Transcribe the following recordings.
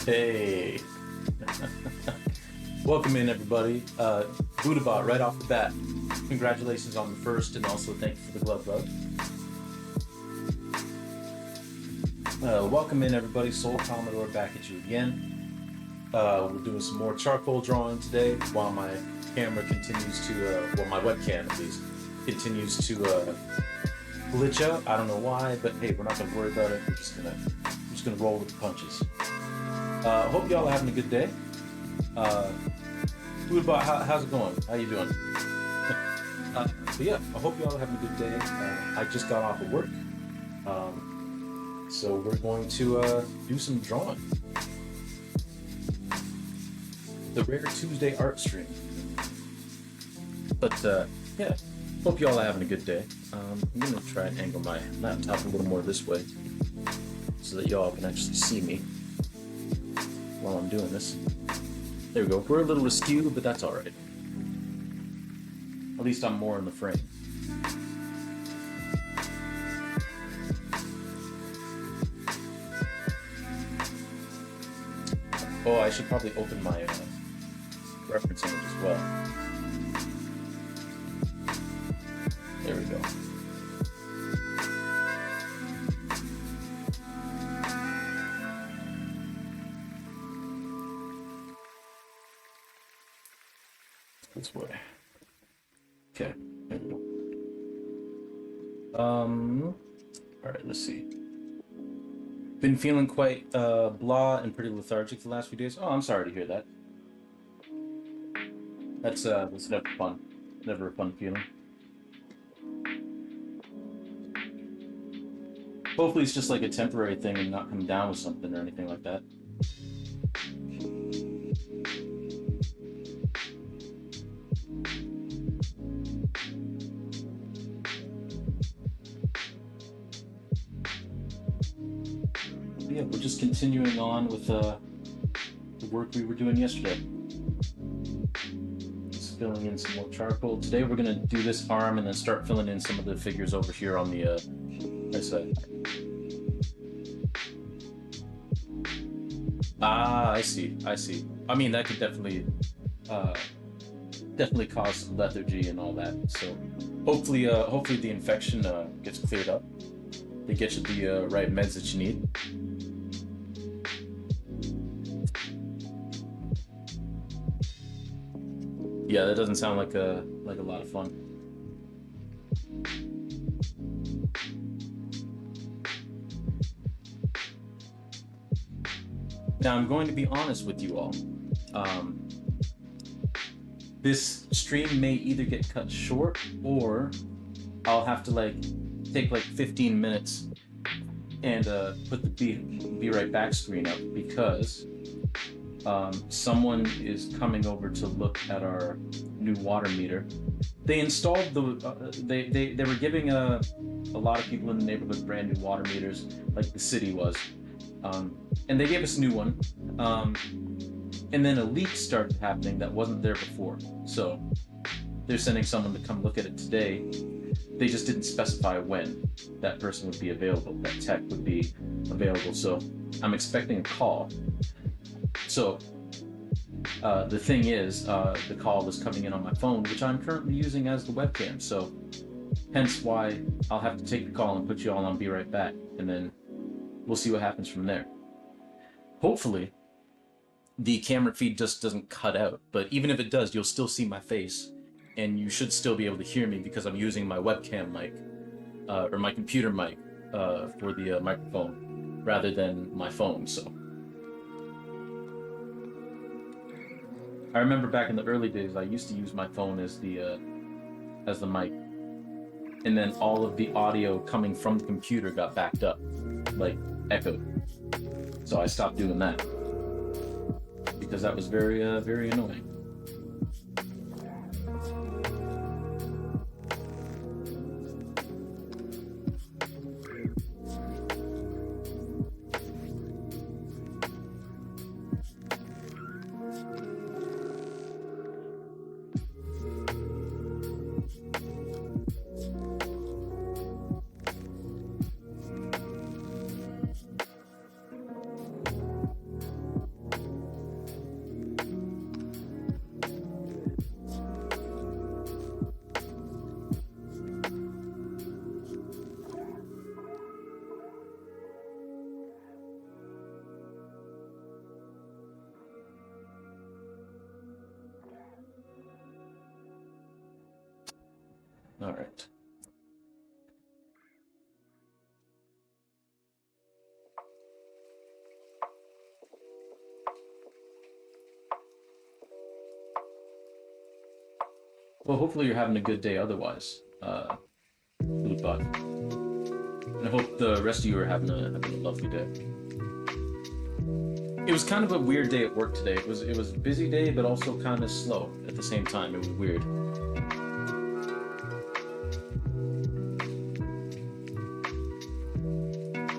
Hey, welcome in everybody. Budabot right off the bat. Congratulations on the first, and also thank you for the glove bug. Welcome in everybody. Soul Commodore back at you again. We're doing some more charcoal drawing today while my camera continues to, well, my webcam at least, continues to glitch out. I don't know why, but hey, we're not gonna worry about it. We're just gonna roll with the punches. Hope y'all are having a good day. How's it going? How you doing? But yeah, I hope y'all are having a good day. I just got off of work. So we're going to do some drawing. The rare Tuesday art stream. But yeah, hope y'all are having a good day. I'm gonna try and angle my laptop a little more this way so that y'all can actually see me while I'm doing this. There we go. We're a little askew, but that's all right. At least I'm more in the frame. Oh, I should probably open my reference image as well. There we go. This way. Okay. There we go. All right. Let's see. Been feeling quite blah and pretty lethargic the last few days. Oh, I'm sorry to hear that. That's never fun. Never a fun feeling. Hopefully it's just like a temporary thing and not come down with something or anything like that. Yeah, we're just continuing on with the work we were doing yesterday. Just filling in some more charcoal. Today we're gonna do this arm and then start filling in some of the figures over here on the right side. Ah, I see. I mean, that could definitely cause some lethargy and all that. So hopefully the infection gets cleared up. They get you the right meds that you need. Yeah, that doesn't sound like a lot of fun. Now I'm going to be honest with you all. This stream may either get cut short or I'll have to take 15 minutes and put the be right back screen up because someone is coming over to look at our new water meter. They installed they were giving a lot of people in the neighborhood brand new water meters, like the city was, and they gave us a new one, and then a leak started happening that wasn't there before. So they're sending someone to come look at it today. They just didn't specify when that person would be available, that tech would be available. So I'm expecting a call. So the thing is, the call is coming in on my phone, which I'm currently using as the webcam. So hence why I'll have to take the call and put you all on Be Right Back, and then we'll see what happens from there. Hopefully the camera feed just doesn't cut out, but even if it does, you'll still see my face and you should still be able to hear me because I'm using my webcam mic or my computer mic for the microphone rather than my phone. So I remember back in the early days, I used to use my phone as the mic, and then all of the audio coming from the computer got backed up, like echoed. So I stopped doing that because that was very annoying. All right. Well, hopefully you're having a good day otherwise, Lootbot. And I hope the rest of you are having a lovely day. It was kind of a weird day at work today. It was a busy day, but also kind of slow at the same time. It was weird.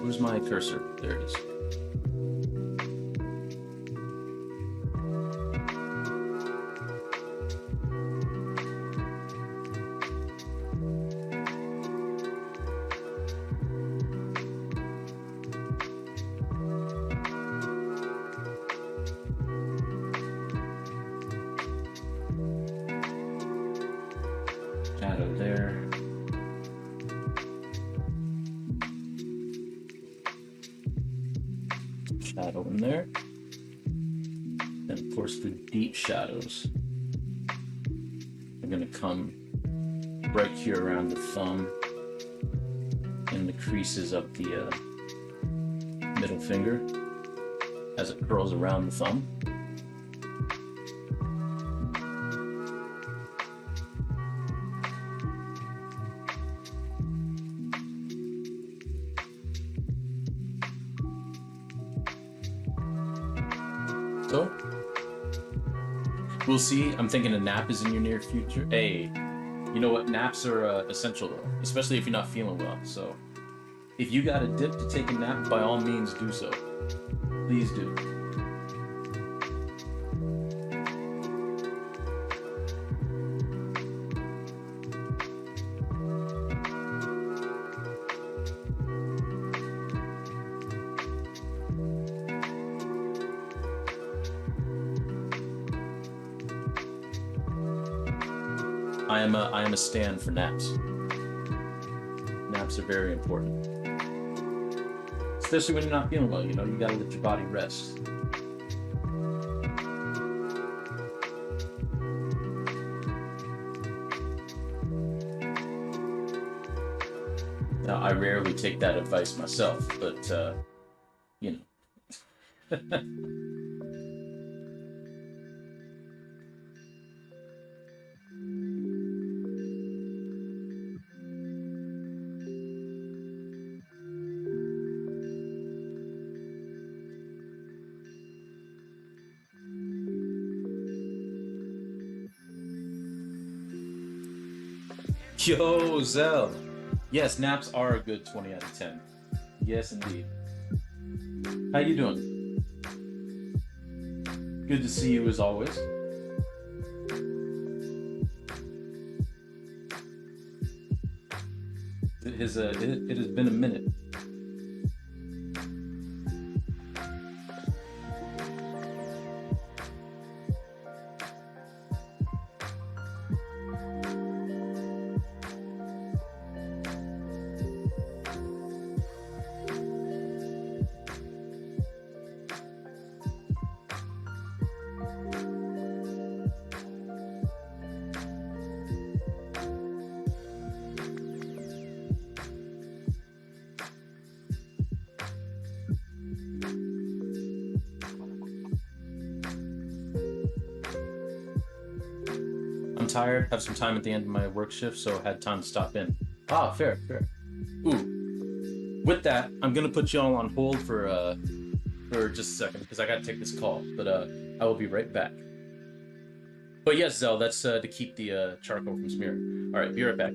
Where's my cursor? There it is. Shadow there. Shadow in there. And of course the deep shadows are gonna come right here around the thumb and the creases of the middle finger as it curls around the thumb. So, we'll see. I'm thinking a nap is in your near future. Hey, you know what? Naps are essential though, especially if you're not feeling well. So, if you got a dip to take a nap, by all means do so. Please do. I am a stand for naps. Naps are very important. Especially when you're not feeling well, you gotta let your body rest. Now, I rarely take that advice myself, but, you know. Yo, Zell. Yes, naps are a good 20 out of 10. Yes, indeed. How you doing? Good to see you as always. It has been a minute. I'm tired, have some time at the end of my work shift, so I had time to stop in. Ah, fair, fair. Ooh. With that, I'm gonna put y'all on hold for just a second because I gotta take this call, but I will be right back. But yes, Zell, that's to keep the charcoal from smearing. All right, be right back.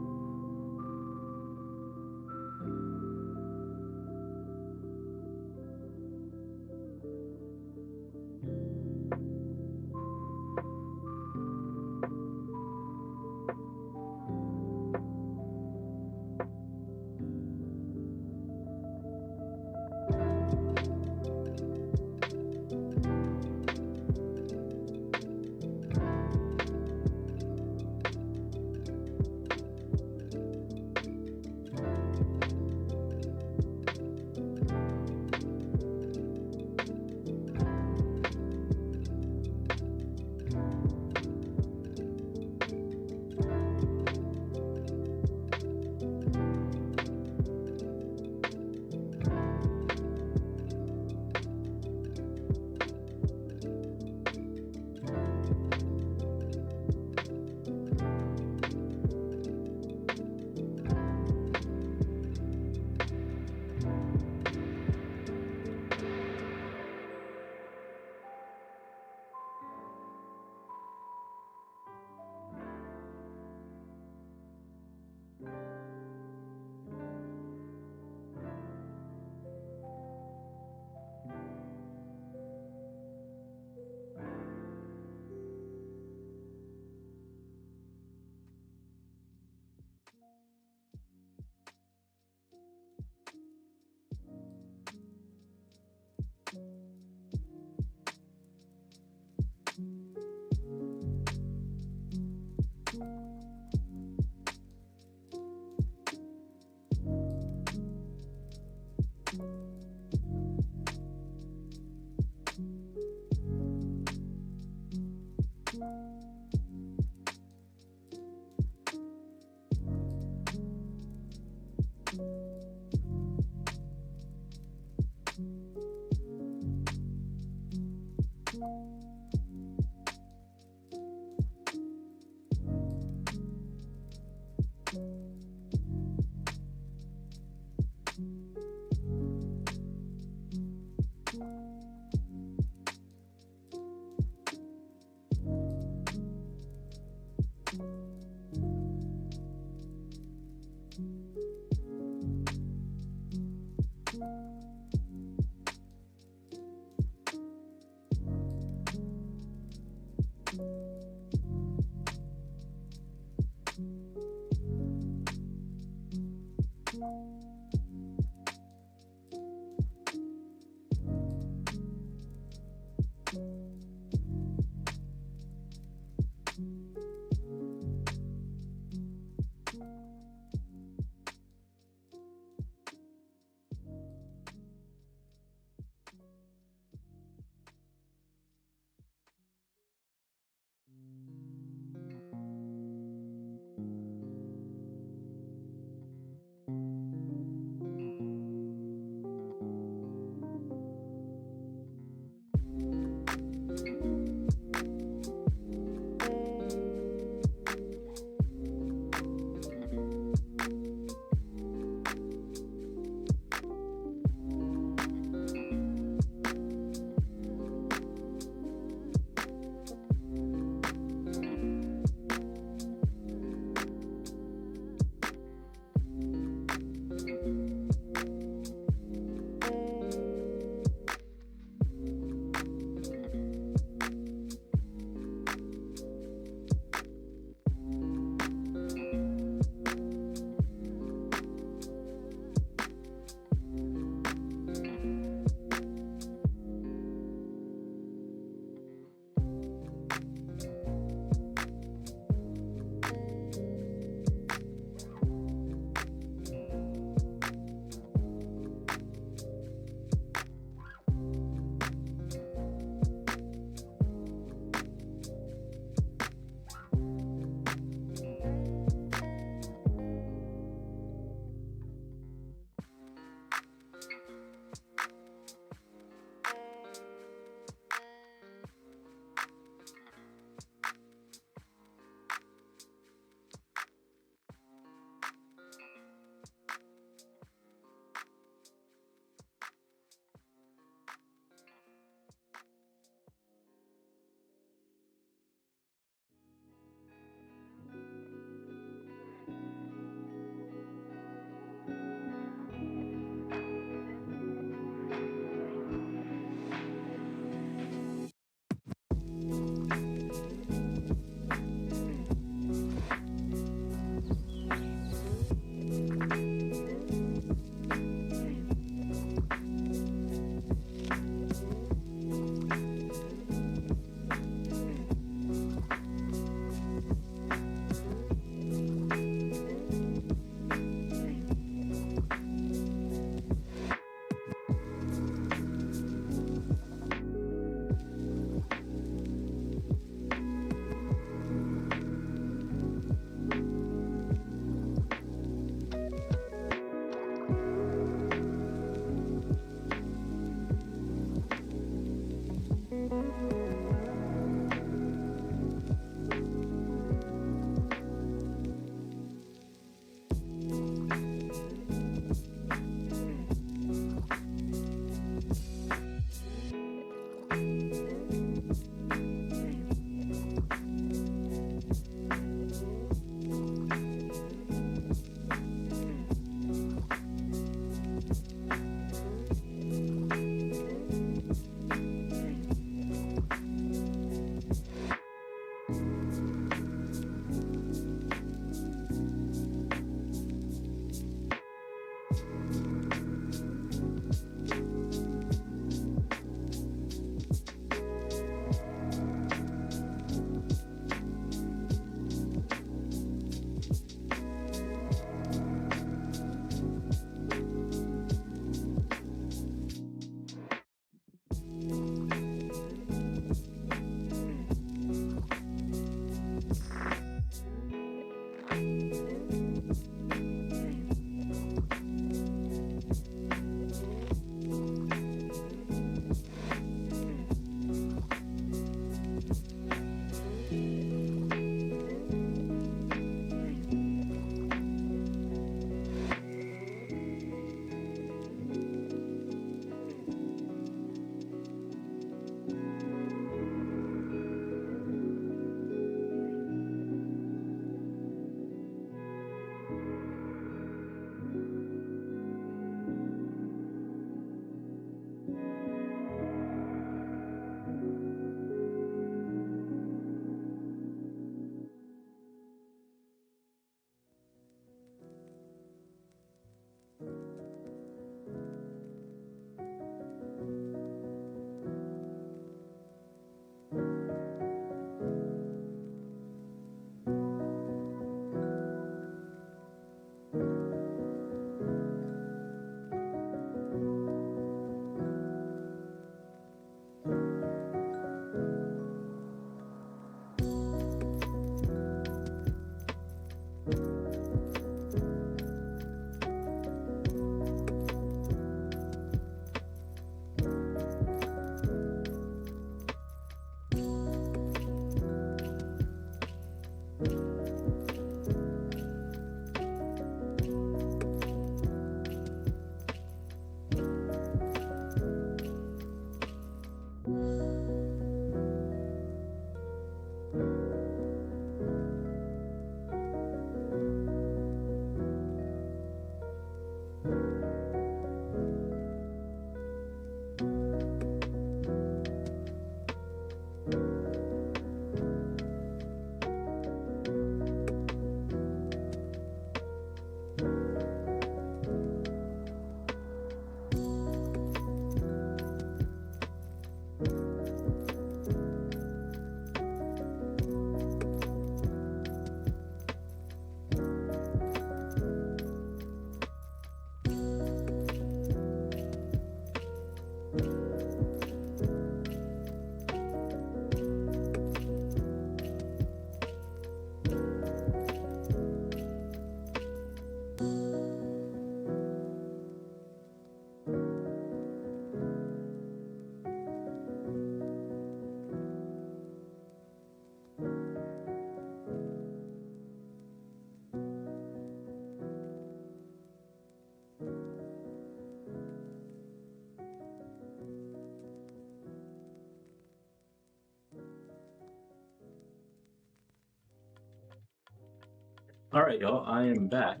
All right, y'all, I am back.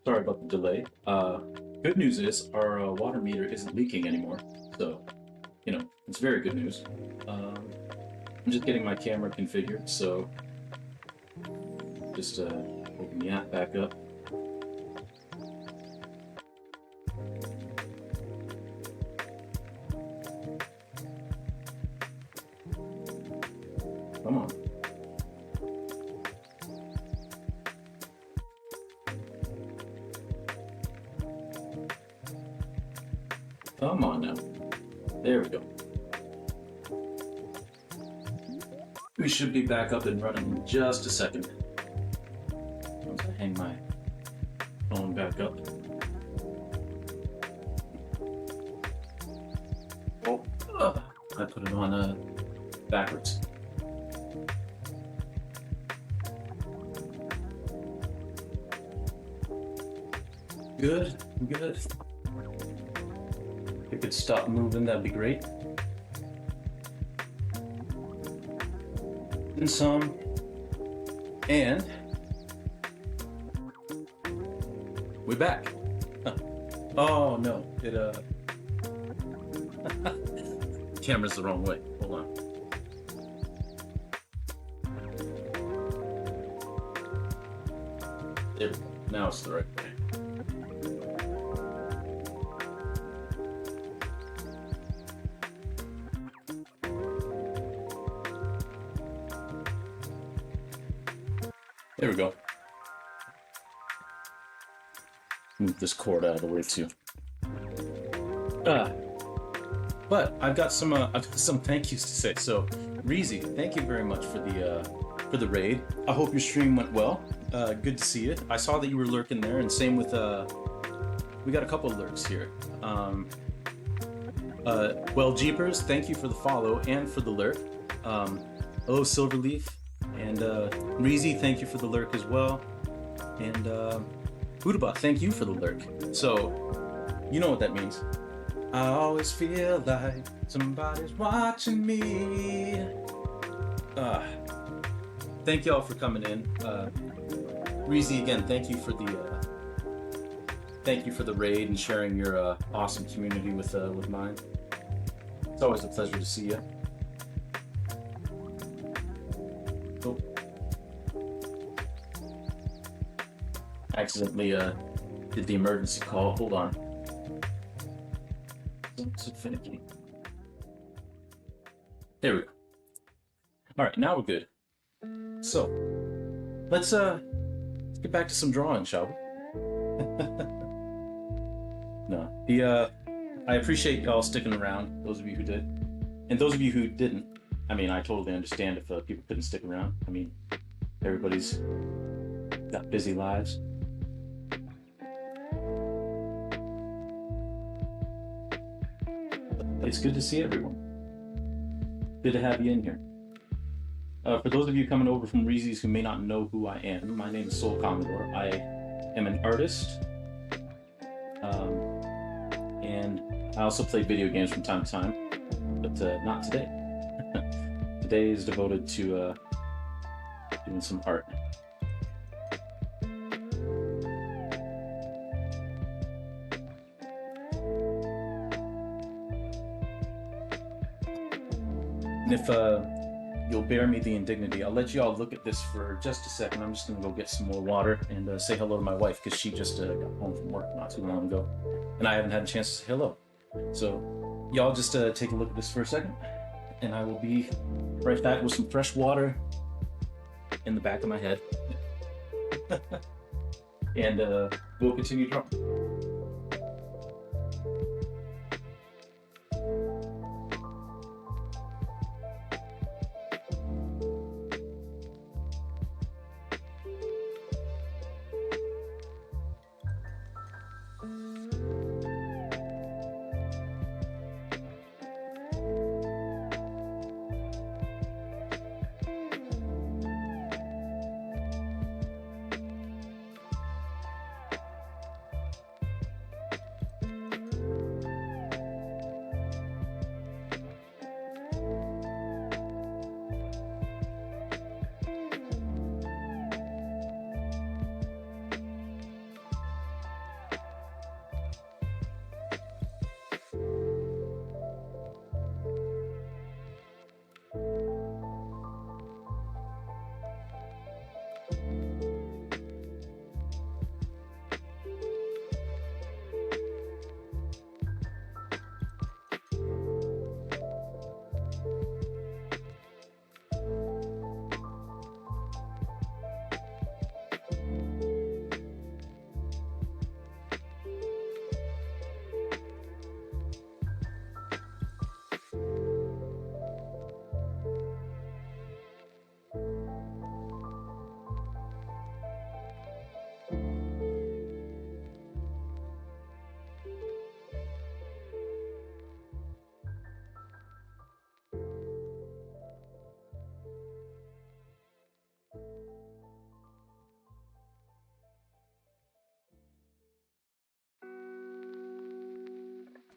Sorry about the delay. Good news is our water meter isn't leaking anymore, so it's very good news. I'm just getting my camera configured, so just open the app back up. Come on. Come on now. There we go. We should be back up and running in just a second. Once I hang my phone back up. Oh, I put it on backwards. Good, good. If it could stop moving, that'd be great. And some. And we're back. Oh no, camera's the wrong way. Hold on. There we go. Now it's the right way. There we go. Move this cord out of the way too. But I've got some thank yous to say. So, Reezy, thank you very much for the raid. I hope your stream went well. Good to see it. I saw that you were lurking there, and same with we got a couple of lurks here. Well, Jeepers, thank you for the follow and for the lurk. Oh, Silverleaf. And Reezy, thank you for the lurk as well. And Budaba, thank you for the lurk. So, you know what that means. I always feel like somebody's watching me. Thank y'all for coming in. Reezy, again, thank you for the raid and sharing your awesome community with mine. It's always a pleasure to see you. Accidentally did the emergency call. Hold on. So finicky. There we go. All right, now we're good. So let's get back to some drawing, shall we? No, I appreciate y'all sticking around. Those of you who did, and those of you who didn't. I mean, I totally understand if people couldn't stick around. I mean, everybody's got busy lives. It's good to see everyone. Good to have you in here. For those of you coming over from Reezy's who may not know who I am, my name is Soul Commodore. I am an artist, and I also play video games from time to time, but not today. Today is devoted to doing some art. And if you'll bear me the indignity, I'll let you all look at this for just a second. I'm just going to go get some more water and say hello to my wife, because she just got home from work not too long ago, and I haven't had a chance to say hello. So y'all just take a look at this for a second, and I will be right back with some fresh water in the back of my head. And we'll continue drawing.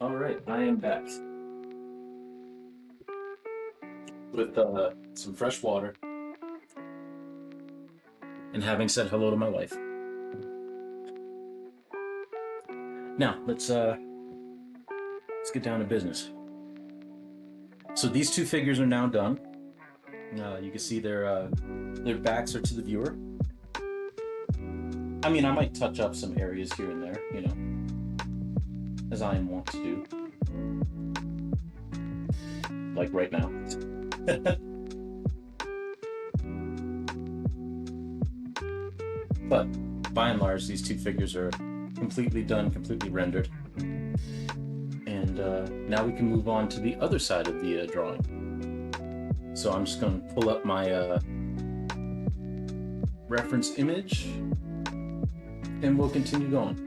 All right, I am back with some fresh water and having said hello to my wife. Now let's get down to business. So these two figures are now done. You can see their backs are to the viewer. I mean, I might touch up some areas here and there, you know, as I am wont to do, like right now. But by and large, these two figures are completely done, completely rendered. And now we can move on to the other side of the drawing. So I'm just going to pull up my reference image and we'll continue going.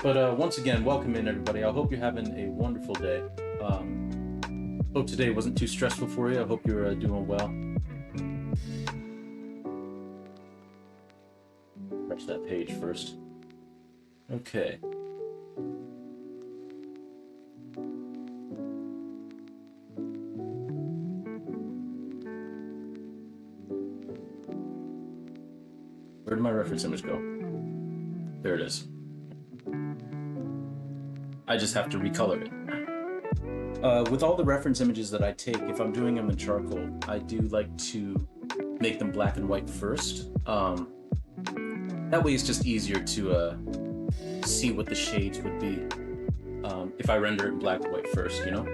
But once again, welcome in everybody. I hope you're having a wonderful day. Hope today wasn't too stressful for you. I hope you're doing well. Refresh that page first. Okay. Where did my reference image go? There it is. I just have to recolor it. With all the reference images that I take, if I'm doing them in charcoal, I do like to make them black and white first. That way it's just easier to see what the shades would be if I render it in black and white first, you know?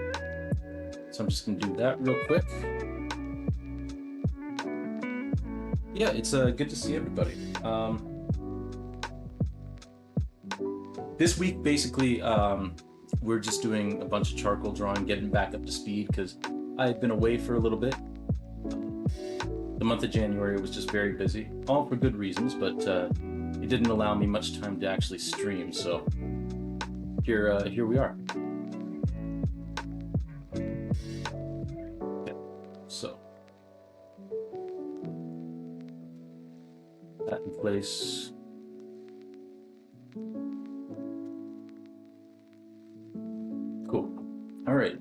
So I'm just gonna do that real quick. Yeah, it's good to see everybody. This week, basically, we're just doing a bunch of charcoal drawing, getting back up to speed, because I had been away for a little bit. The month of January was just very busy, all for good reasons, but it didn't allow me much time to actually stream, so here we are. So, that in place. Cool. All right.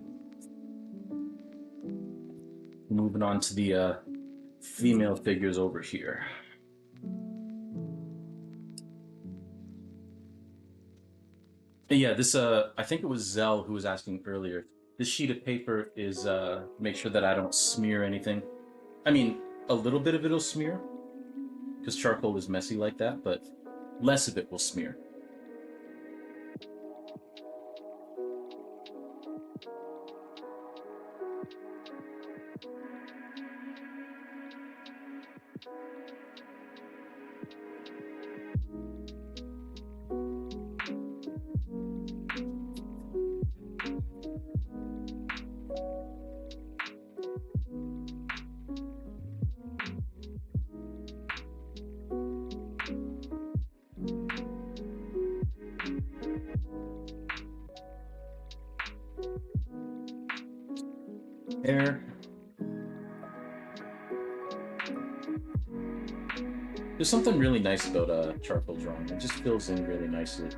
Moving on to the female figures over here. And yeah, this I think it was Zell who was asking earlier. This sheet of paper is make sure that I don't smear anything. I mean, a little bit of it'll smear because charcoal is messy like that, but less of it will smear. There. There's something really nice about charcoal drawing. It just fills in really nicely.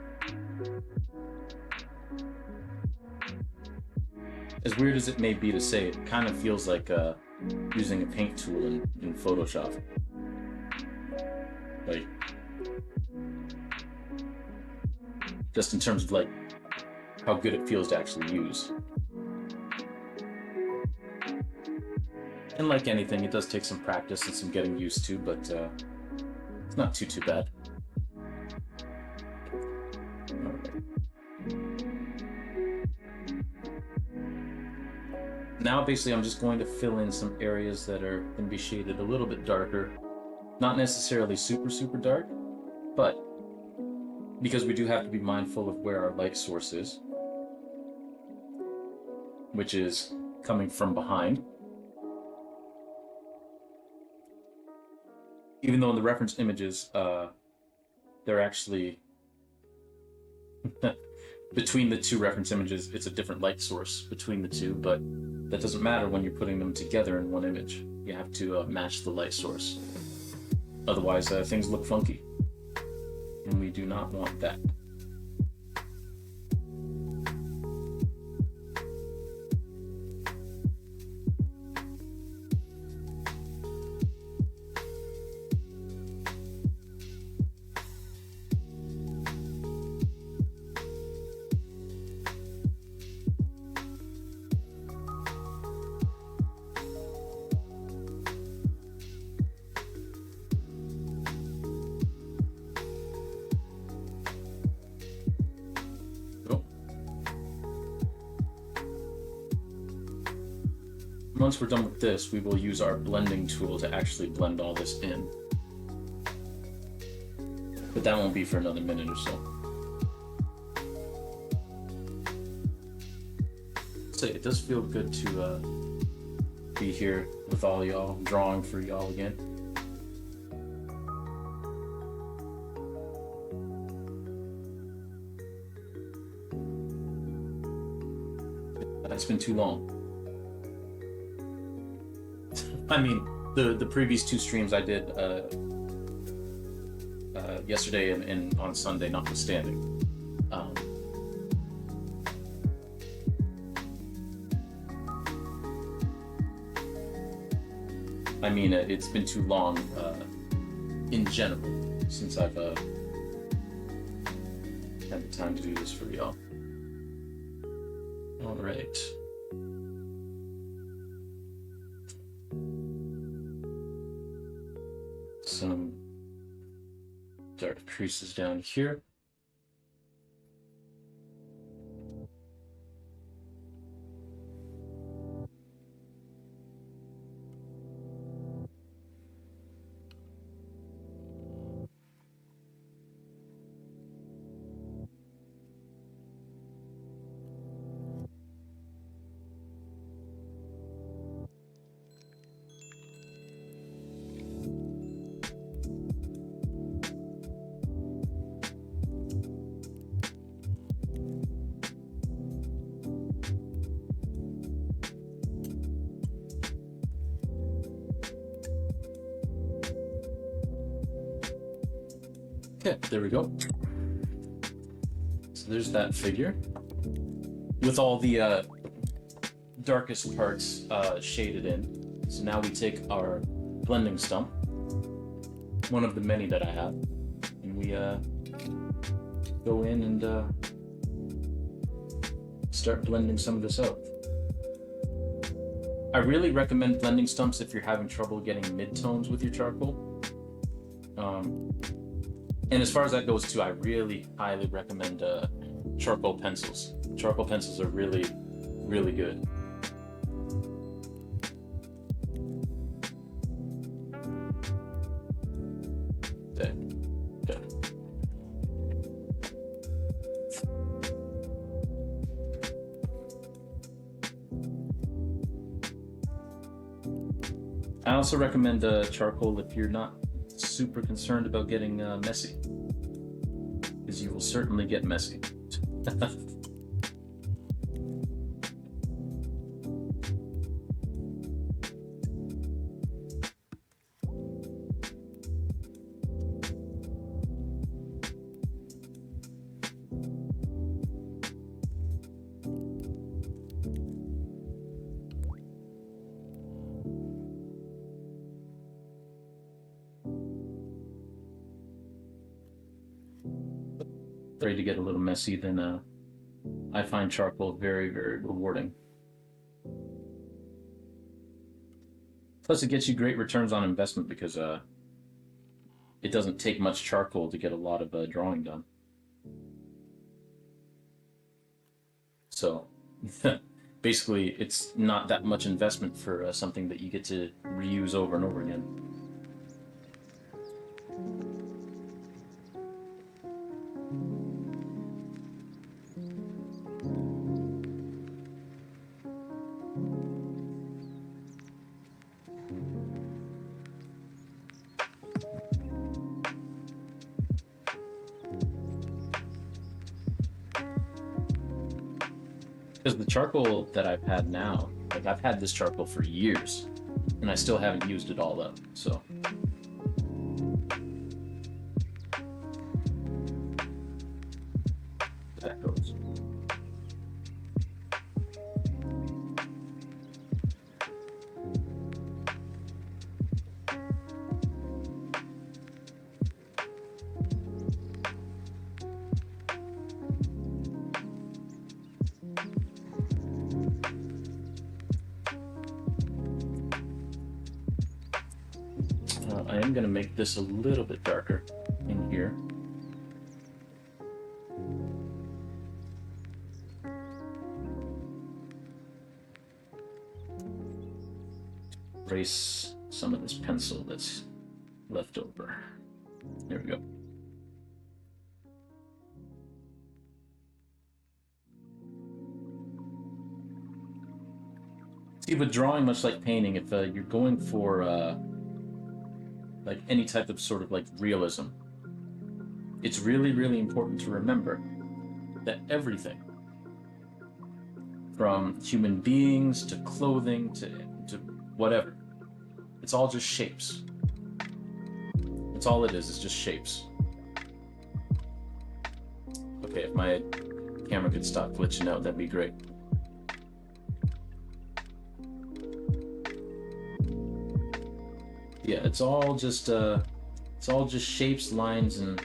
As weird as it may be to say, it kind of feels like using a paint tool in Photoshop. Like, just in terms of like how good it feels to actually use. And like anything, it does take some practice and some getting used to, but it's not too bad. Now basically I'm just going to fill in some areas that are going to be shaded a little bit darker. Not necessarily super dark, but because we do have to be mindful of where our light source is, which is coming from behind. Even though in the reference images, they're actually between the two reference images, it's a different light source between the two, but that doesn't matter when you're putting them together in one image. You have to match the light source. Otherwise, things look funky, and we do not want that. Once we're done with this, we will use our blending tool to actually blend all this in. But that won't be for another minute or so. So it does feel good to be here with all y'all, drawing for y'all again. It's been too long. I mean, the previous 2 streams I did yesterday and on Sunday, notwithstanding. I mean, it's been too long in general since I've had the time to do this for y'all. All right. Some dark creases down here. Okay, there we go. So there's that figure with all the darkest parts shaded in. So now we take our blending stump, one of the many that I have, and we go in and start blending some of this out. I really recommend blending stumps if you're having trouble getting midtones with your charcoal. And as far as that goes too, I really highly recommend charcoal pencils. Charcoal pencils are really, really good. There. There. I also recommend charcoal if you're not super concerned about getting messy, because you will certainly get messy. Afraid to get a little messy, then I find charcoal very, very rewarding. Plus, it gets you great returns on investment because it doesn't take much charcoal to get a lot of drawing done. So, basically, it's not that much investment for something that you get to reuse over and over again. Because the charcoal that I've had now, like I've had this charcoal for years, and I still haven't used it all up, so. That goes. I am going to make this a little bit darker in here. erase some of this pencil that's left over. There we go. See, with drawing, much like painting, if you're going for like any type of sort of like realism, it's really, really important to remember that everything, from human beings to clothing to whatever, it's all just shapes. It's all it is. It's just shapes. Okay, if my camera could stop glitching out, that'd be great. Yeah, it's all just shapes, lines, and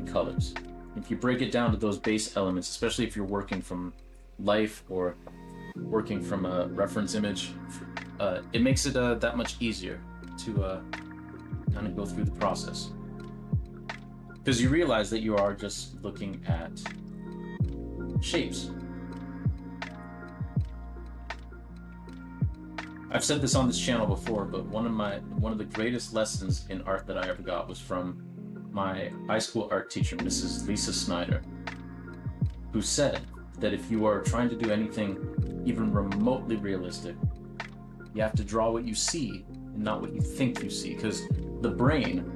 colors. If you break it down to those base elements, especially if you're working from life or working from a reference image, it makes it that much easier to kind of go through the process. Because you realize that you are just looking at shapes. I've said this on this channel before, but one of the greatest lessons in art that I ever got was from my high school art teacher, Mrs. Lisa Snyder, who said that if you are trying to do anything even remotely realistic, you have to draw what you see and not what you think you see, because the brain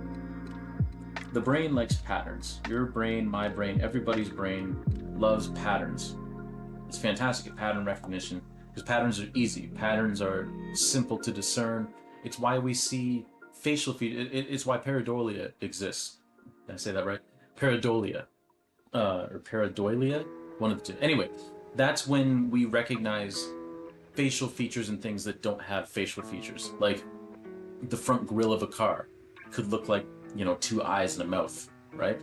likes patterns. Your brain, my brain, everybody's brain loves patterns. It's fantastic at pattern recognition because patterns are easy. Patterns are simple to discern. It's why we see facial features. It's why pareidolia exists. Did I say that right? Pareidolia. Or pareidolia? One of the two. Anyway, that's when we recognize facial features and things that don't have facial features. Like the front grille of a car could look like, two eyes and a mouth, right?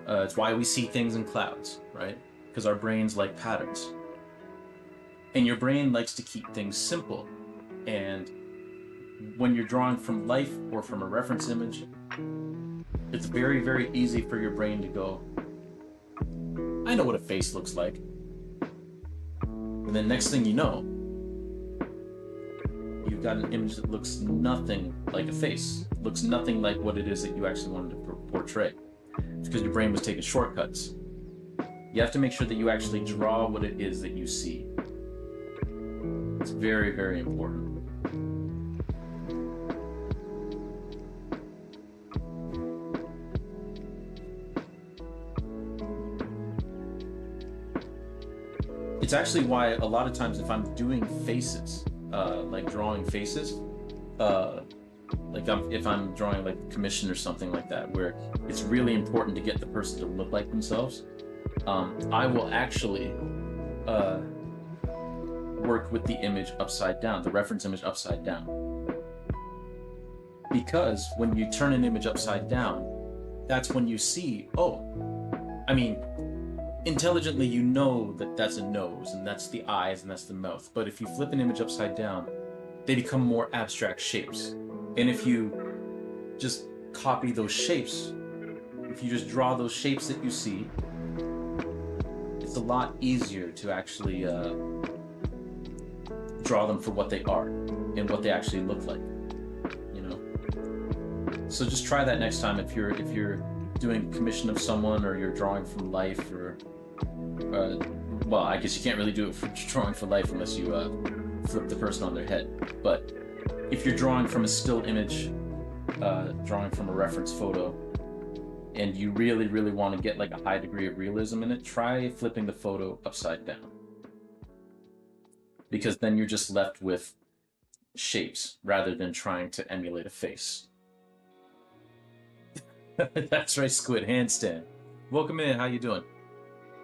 It's why we see things in clouds, right? Because our brains like patterns. And your brain likes to keep things simple. And when you're drawing from life or from a reference image, it's very, very easy for your brain to go, I know what a face looks like. And then next thing you know, you've got an image that looks nothing like a face, looks nothing like what it is that you actually wanted to portray. It's because your brain was taking shortcuts. You have to make sure that you actually draw what it is that you see. It's very, very important. It's actually why a lot of times if I'm doing faces, like drawing faces, if I'm drawing like a commission or something like that, where it's really important to get the person to look like themselves, I will actually work with the image upside down, the reference image upside down. Because when you turn an image upside down, that's when you see, intelligently you know that that's a nose and that's the eyes and that's the mouth. But if you flip an image upside down, they become more abstract shapes. And if you just copy those shapes, if you just draw those shapes that you see, it's a lot easier to actually draw them for what they are and what they actually look like, So just try that next time if you're doing commission of someone or you're drawing from life or well, I guess you can't really do it for drawing for life unless you flip the person on their head. But if you're drawing from a still image, drawing from a reference photo, and you really, really want to get like a high degree of realism in it, try flipping the photo upside down. Because then you're just left with shapes rather than trying to emulate a face. That's right, Squid, handstand. Welcome in, how you doing?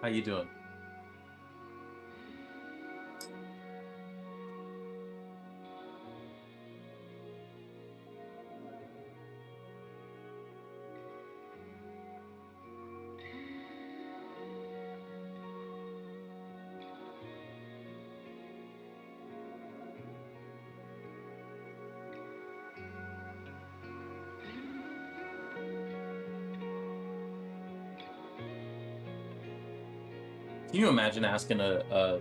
How you doing? Can you imagine asking a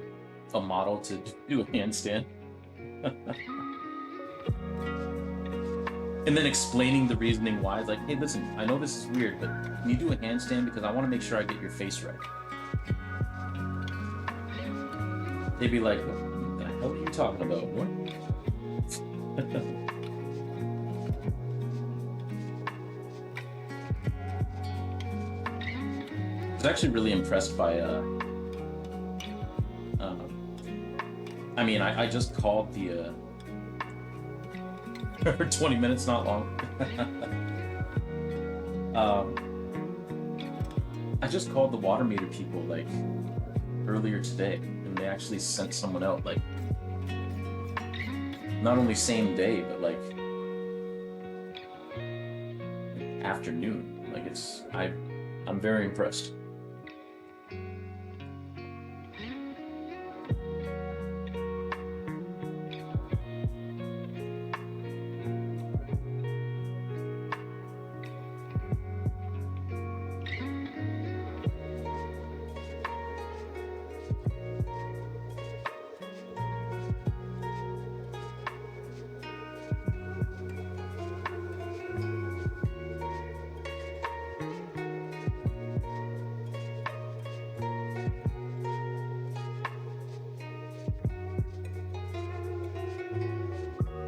model to do a handstand? And then explaining the reasoning why. It's like, hey, listen, I know this is weird, but can you do a handstand because I want to make sure I get your face right. They'd be like, what the hell are you talking about? What? I was actually really impressed by I mean, I just called the 20 minutes, not long. um, I just called the water meter people like earlier today, and they actually sent someone out like not only same day, but like afternoon. Like I'm very impressed.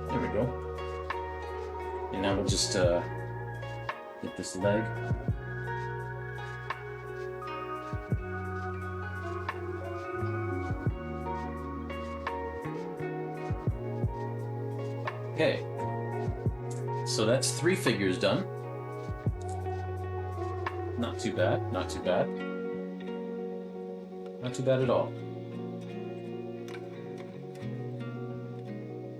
There we go. And now we'll just get this leg. Okay. So that's 3 figures done. Not too bad, not too bad. Not too bad at all.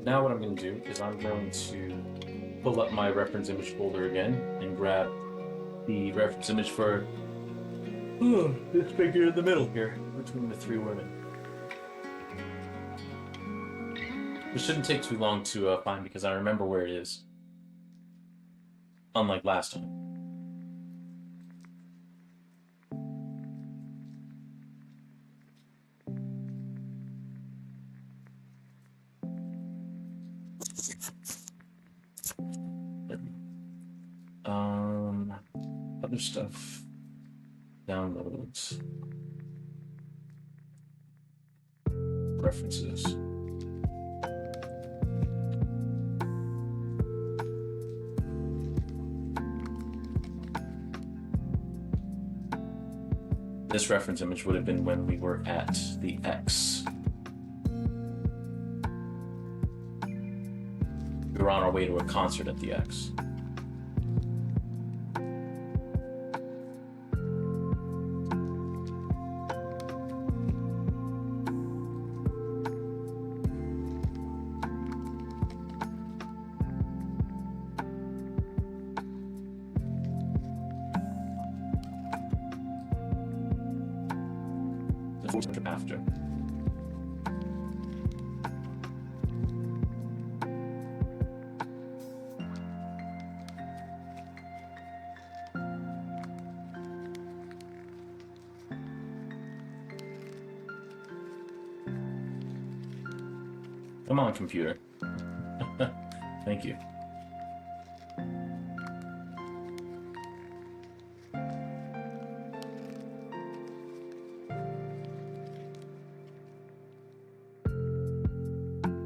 Now what I'm going to do is I'm going to pull up my reference image folder again and grab the reference image for this figure in the middle here between the 3 women. It shouldn't take too long to find because I remember where it is. Unlike last time. Other stuff. Downloads. References. This reference image would have been when we were at the X. We were on our way to a concert at the X. After. Come on, computer. Thank you.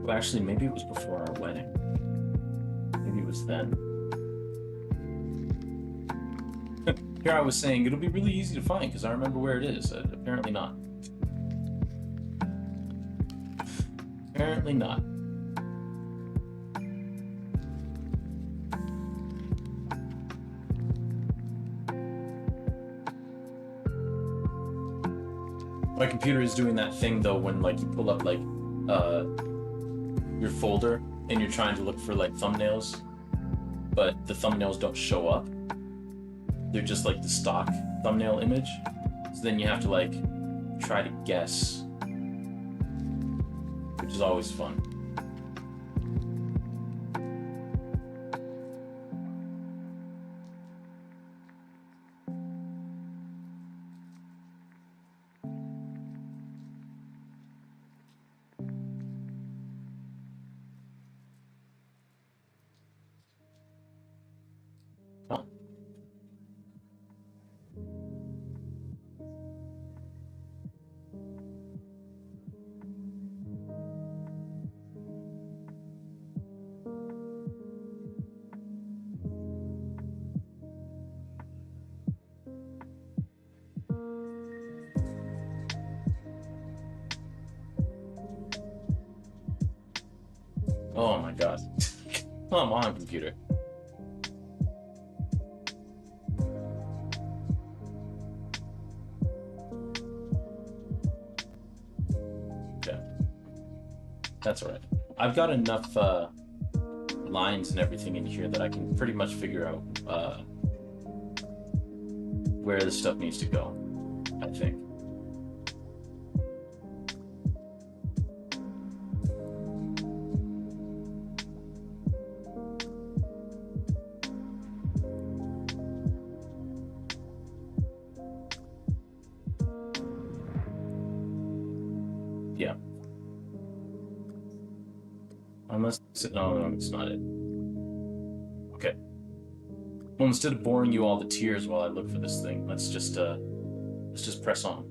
Well, actually, maybe it was before our wedding. Maybe it was then. Here I was saying it'll be really easy to find because I remember where it is. Apparently not. Apparently not. My computer is doing that thing though when like you pull up like your folder and you're trying to look for like thumbnails, but the thumbnails don't show up. They're just like the stock thumbnail image. So then you have to like try to guess, which is always fun. Oh my god. Come on, computer. Okay. That's alright. I've got enough lines and everything in here that I can pretty much figure out where the stuff needs to go, I think. Yeah. Unless, no, it's not it. Okay. Well, instead of boring you all to tears while I look for this thing, let's just press on.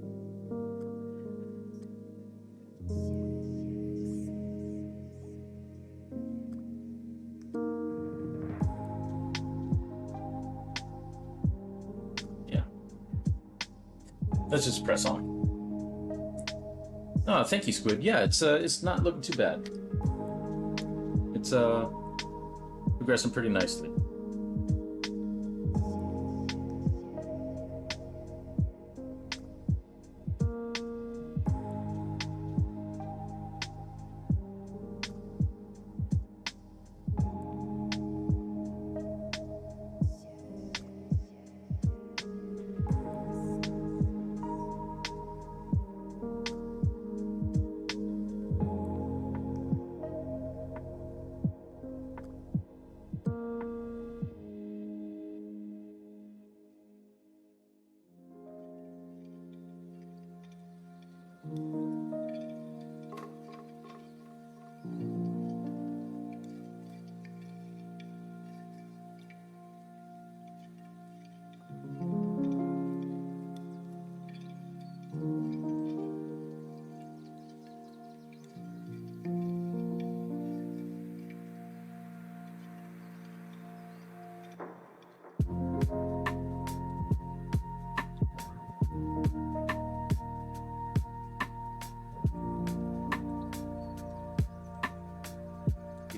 Yeah. Let's just press on. Oh, thank you, Squid. Yeah, it's not looking too bad. It's progressing pretty nicely.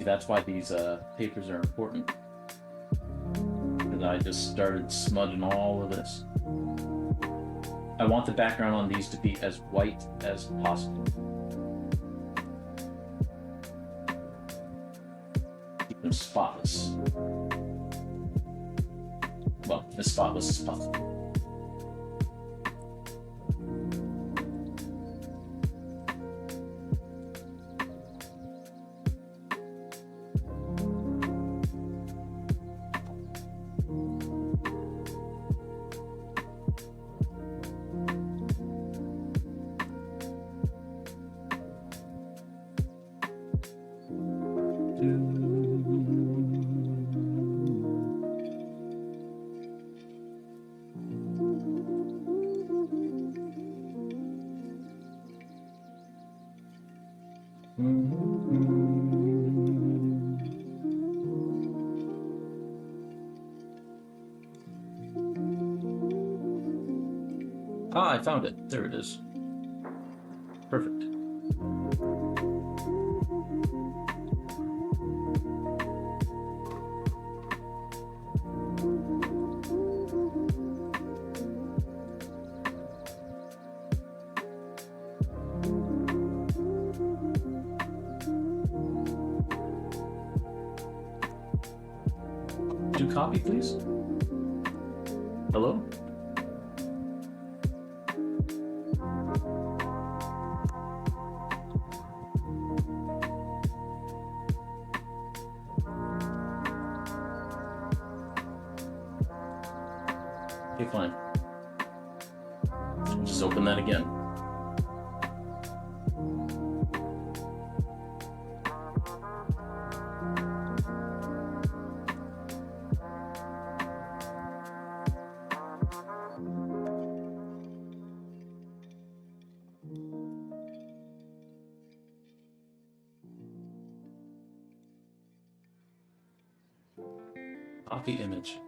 That's why these papers are important. Because I just started smudging all of this. I want the background on these to be as white as possible. Keep them spotless. Well, as spotless as possible. Ah, I found it. There it is. Perfect. Do copy, please. Hello? Okay, fine. Just open that again. Copy image.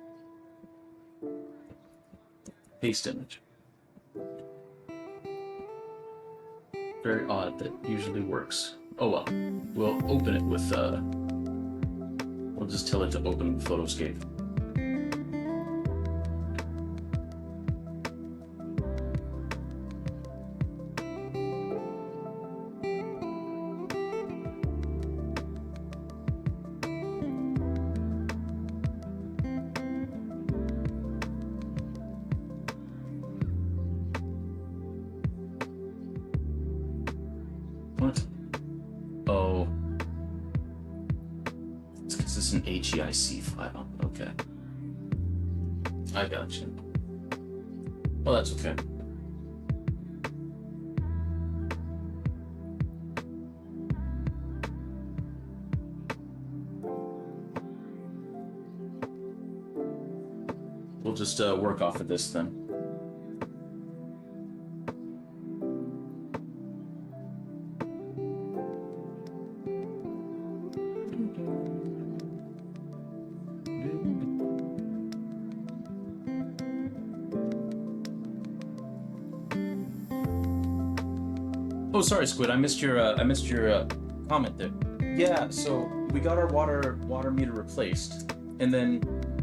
Paste image. Very odd, that usually works. Oh well. We'll open it with just tell it to open Photoscape. What? Oh. It's because it's an HEIC file. Okay. I got you. Well, that's okay. We'll just work off of this then. Oh, sorry, Squid. I missed your comment there. Yeah, so we got our water meter replaced, and then,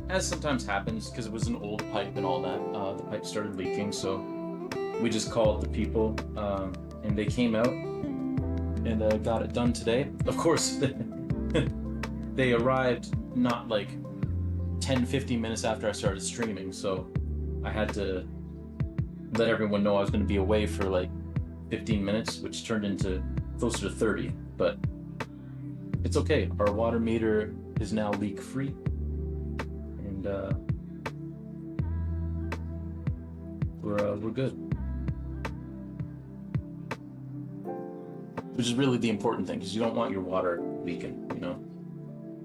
as sometimes happens, because it was an old pipe and all that, the pipe started leaking. So we just called the people, and they came out and got it done today. Of course, they arrived not like 10-15 minutes after I started streaming, so I had to let everyone know I was going to be away for like 15 minutes, which turned into closer to 30, but it's okay. Our water meter is now leak free, and we're good. Which is really the important thing, because you don't want your water leaking, you know?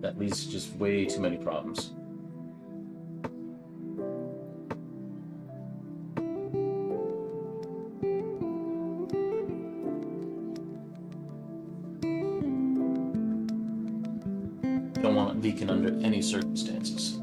That leads to just way too many problems. Don't want it leaking under any circumstances.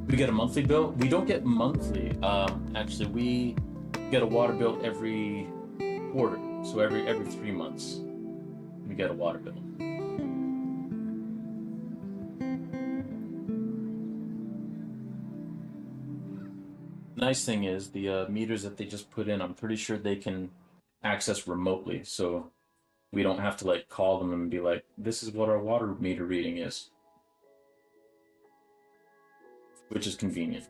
We get a monthly bill. We don't get monthly. Actually, we get a water bill every quarter. So every 3 months, we get a water bill. Nice thing is the meters that they just put in, I'm pretty sure they can access remotely. So we don't have to like call them and be like, this is what our water meter reading is. Which is convenient.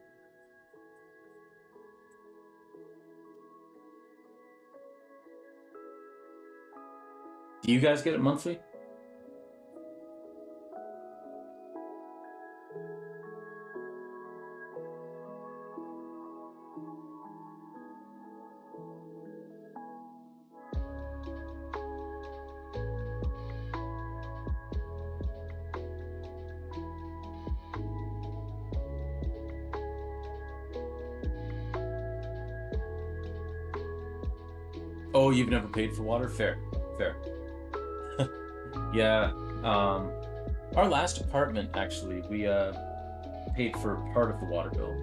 Do you guys get it monthly? Oh, you've never paid for water? Fair, fair. Yeah, our last apartment, actually, we paid for part of the water bill.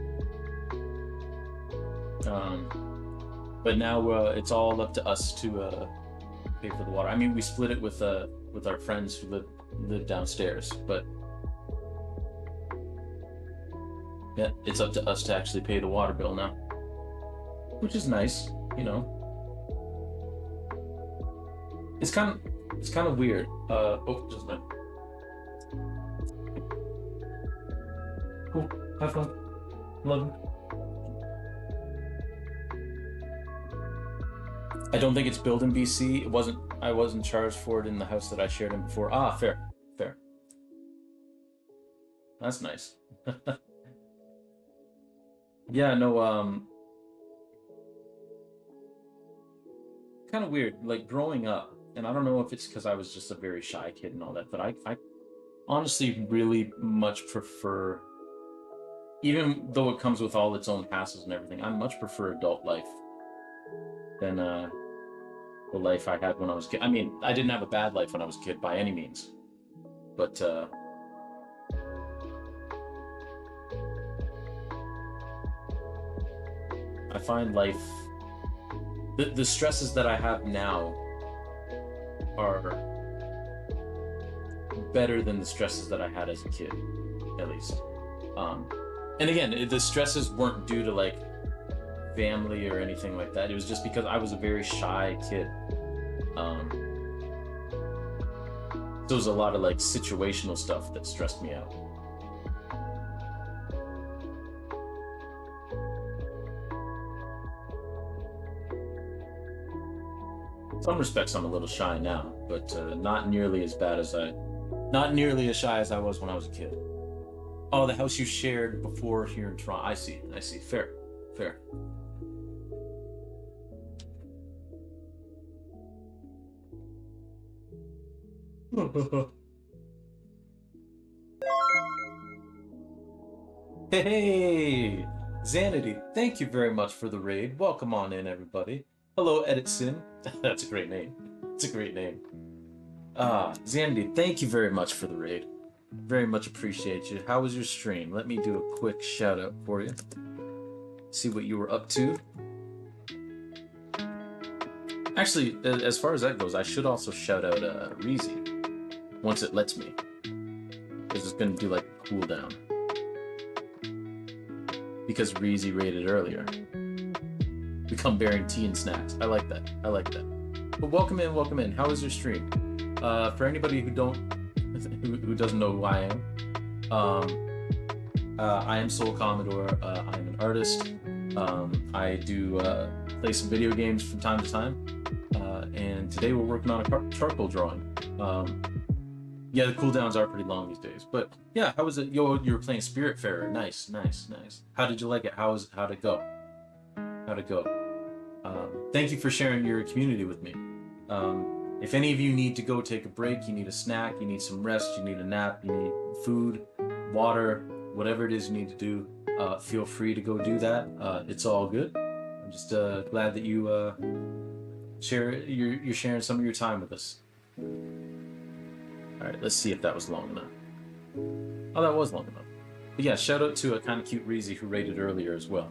But now it's all up to us to pay for the water. I mean, we split it with our friends who live downstairs, but yeah, it's up to us to actually pay the water bill now, which is nice, you know. It's kind of weird. Oh, just a minute. Cool. Have fun. Love you. I don't think it's built in BC. I wasn't charged for it in the house that I shared in before. Ah, fair. Fair. That's nice. Yeah, no, kind of weird. Like growing up, and I don't know if it's because I was just a very shy kid and all that, but I honestly really much prefer, even though it comes with all its own hassles and everything, I much prefer adult life than the life I had when I was a kid. I mean, I didn't have a bad life when I was a kid by any means, but I find life, the stresses that I have now are better than the stresses that I had as a kid, at least. Um, and again, the stresses weren't due to like family or anything like that. It was just because I was a very shy kid. Um, so it was a lot of like situational stuff that stressed me out. In some respects, I'm a little shy now, but not nearly as bad as not nearly as shy as I was when I was a kid. Oh, the house you shared before here in Toronto. I see. I see. Fair. Fair. Hey, Xanity, thank you very much for the raid. Welcome on in, everybody. Hello, Editson. That's a great name. It's a great name. Xanity, thank you very much for the raid. Very much appreciate you. How was your stream? Let me do a quick shout out for you. See what you were up to. Actually, as far as that goes, I should also shout out Reezy once it lets me, because it's gonna do like a cooldown. Because Reezy raided earlier. Become bearing tea and snacks. I like that. I like that. But welcome in, welcome in. How was your stream? For anybody who doesn't know who I am, I am Soul Commodore. I'm an artist. I do play some video games from time to time. And today we're working on a charcoal drawing. Yeah, the cooldowns are pretty long these days. But yeah, how was it? Yo, you were playing Spiritfarer. Nice, nice, nice. How did you like it? How'd it go? How'd it go? Thank you for sharing your community with me. If any of you need to go take a break, you need a snack, you need some rest, you need a nap, you need food, water, whatever it is you need to do, feel free to go do that. It's all good. I'm just glad that you you're sharing some of your time with us. All right, let's see if that was long enough. Oh, that was long enough. But yeah, shout out to a kind of cute Reezy who raided earlier as well.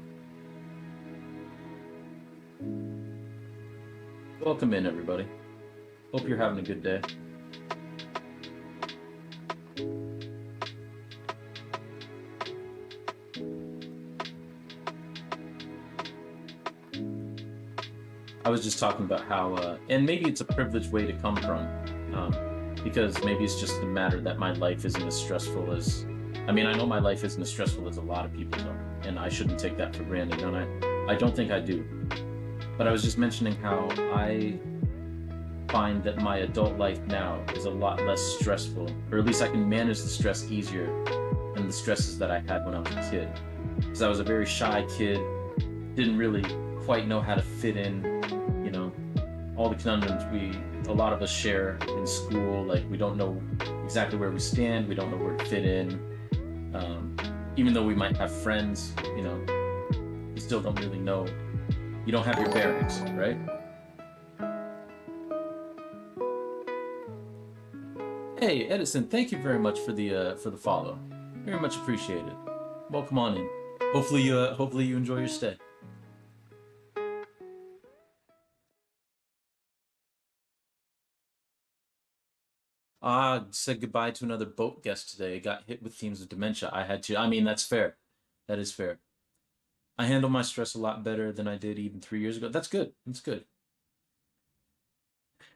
Welcome in, everybody. Hope you're having a good day. I was just talking about how, and maybe it's a privileged way to come from, because maybe it's just the matter that my life isn't as stressful as, I mean, I know my life isn't as stressful as a lot of people's are, and I shouldn't take that for granted, don't I? I don't think I do. But I was just mentioning how I find that my adult life now is a lot less stressful, or at least I can manage the stress easier than the stresses that I had when I was a kid. Because I was a very shy kid, didn't really quite know how to fit in, you know, all the conundrums a lot of us share in school. Like, we don't know exactly where we stand, we don't know where to fit in. Even though we might have friends, you know, you still don't really know. You don't have your bearings, right? Hey, Edison, thank you very much for the follow. Very much appreciated. Welcome on in. Hopefully you enjoy your stay. Said goodbye to another boat guest today. Got hit with themes of dementia. I had to. I mean, that's fair. That is fair. I handle my stress a lot better than I did even 3 years ago. That's good. That's good.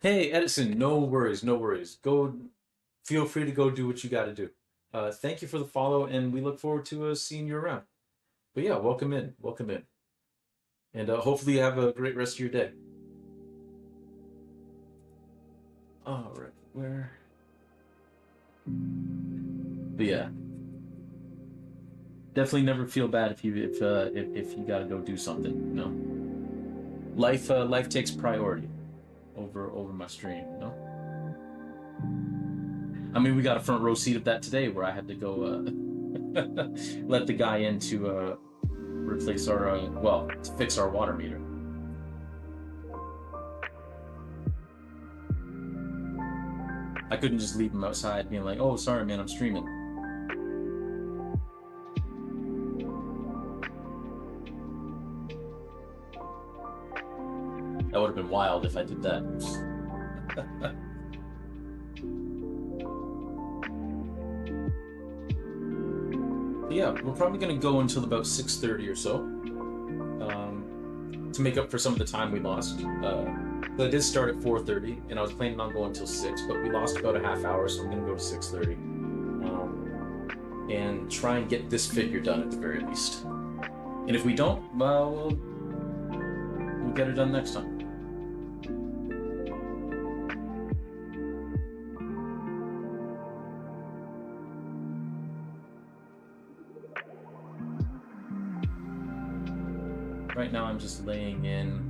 Hey, Edison, no worries, no worries. Go, feel free to go do what you got to do. Thank you for the follow, and we look forward to seeing you around. But yeah, welcome in, welcome in, and hopefully you have a great rest of your day. All right, where? But yeah, definitely never feel bad if you gotta go do something. You know, life takes priority over my stream. You know. I mean, we got a front row seat of that today, where I had to go let the guy in to replace our to fix our water meter. I couldn't just leave him outside being like, oh, sorry, man, I'm streaming. That would have been wild if I did that. Yeah, we're probably going to go until about 6:30 or so to make up for some of the time we lost. I did start at 4:30, and I was planning on going till 6, but we lost about a half hour, so I'm going to go to 6:30 and try and get this figure done at the very least. And if we don't, well, we'll get it done next time. Right now I'm just laying in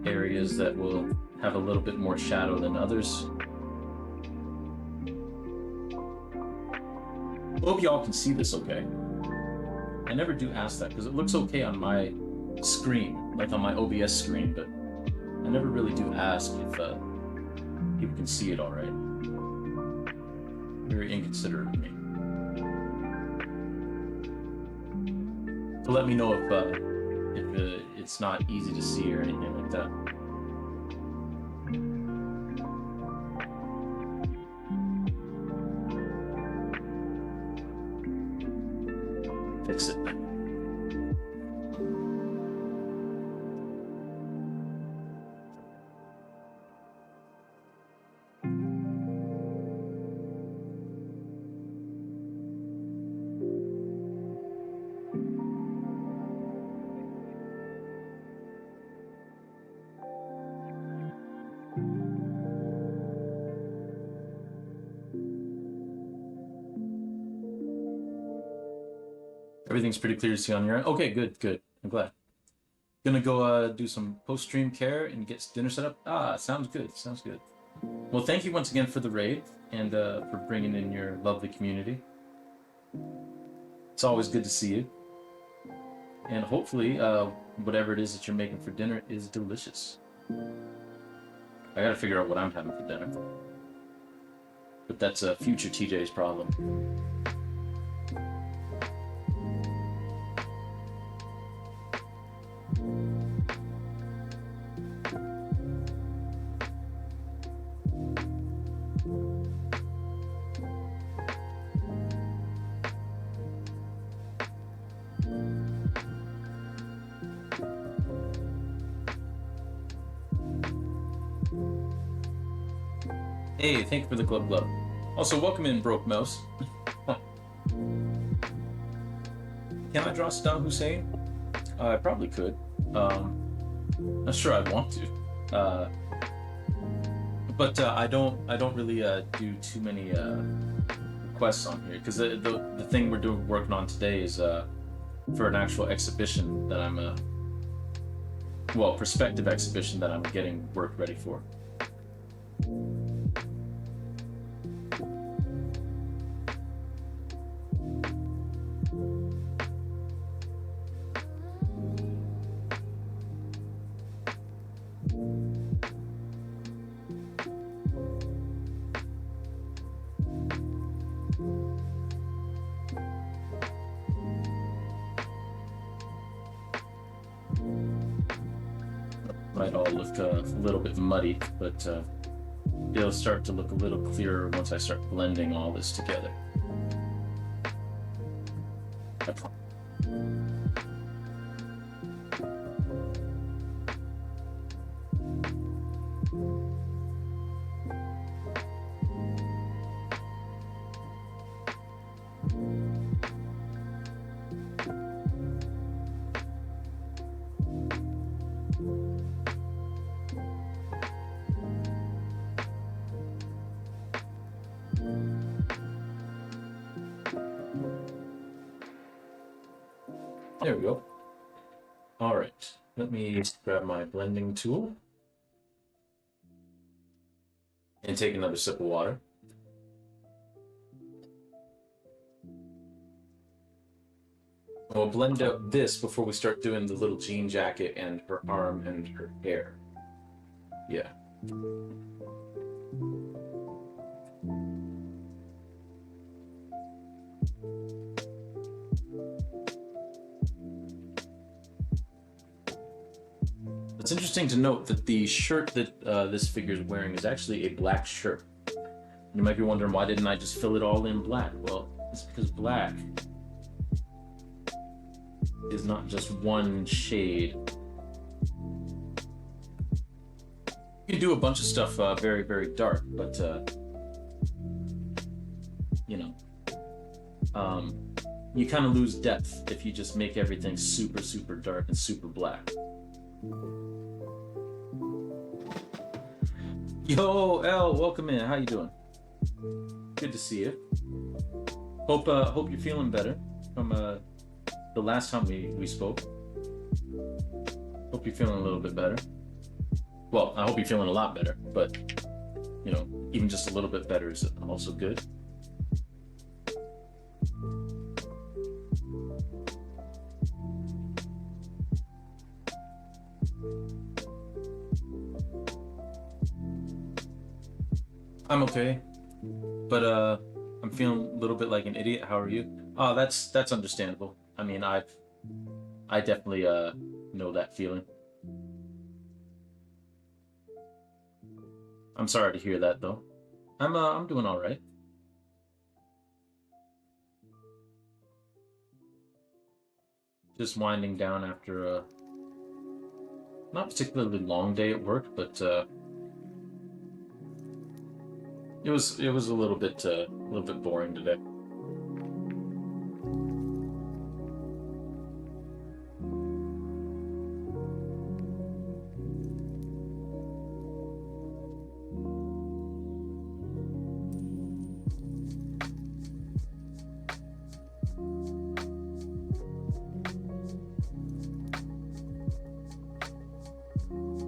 areas that will have a little bit more shadow than others. Hope y'all can see this okay. I never do ask that because it looks okay on my screen, like on my OBS screen, but I never really do ask if people can see it all right. Very inconsiderate of me. So let me know if it's not easy to see or anything like that. Fix it. Everything's pretty clear to see on your end. Okay, good, good. I'm glad. Gonna go do some post-stream care and get dinner set up. Ah, sounds good, sounds good. Well, thank you once again for the raid and for bringing in your lovely community. It's always good to see you. And hopefully, whatever it is that you're making for dinner is delicious. I gotta figure out what I'm having for dinner. But that's a future TJ's problem. Hey, thank you for the glove glove. Also, welcome in, Broke Mouse. Can I draw Saddam Hussein? I probably could. Not sure I'd want to. But I don't really do too many requests on here because the thing we're working on today is for an actual exhibition that I'm well, prospective exhibition that I'm getting work ready for. Might all look a little bit muddy, but it'll start to look a little clearer once I start blending all this together. There we go. All right, let me grab my blending tool and take another sip of water. We'll blend out this before we start doing the little jean jacket and her arm and her hair. Yeah. interesting to note that the shirt that this figure is wearing is actually a black shirt. You might be wondering, why didn't I just fill it all in black? Well, it's because black is not just one shade. You can do a bunch of stuff very, very dark, but you know, you kind of lose depth if you just make everything super, super dark and super black. Yo, L, welcome in. How you doing? Good to see you. Hope you're feeling better from the last time we spoke. Hope you're feeling a little bit better. Well, I hope you're feeling a lot better, but you know, even just a little bit better is also good. I'm okay, but I'm feeling a little bit like an idiot. How are you? Oh, that's understandable. I mean, I definitely know that feeling. I'm sorry to hear that though. I'm doing all right. Just winding down after a not particularly long day at work, but it was a little bit boring today.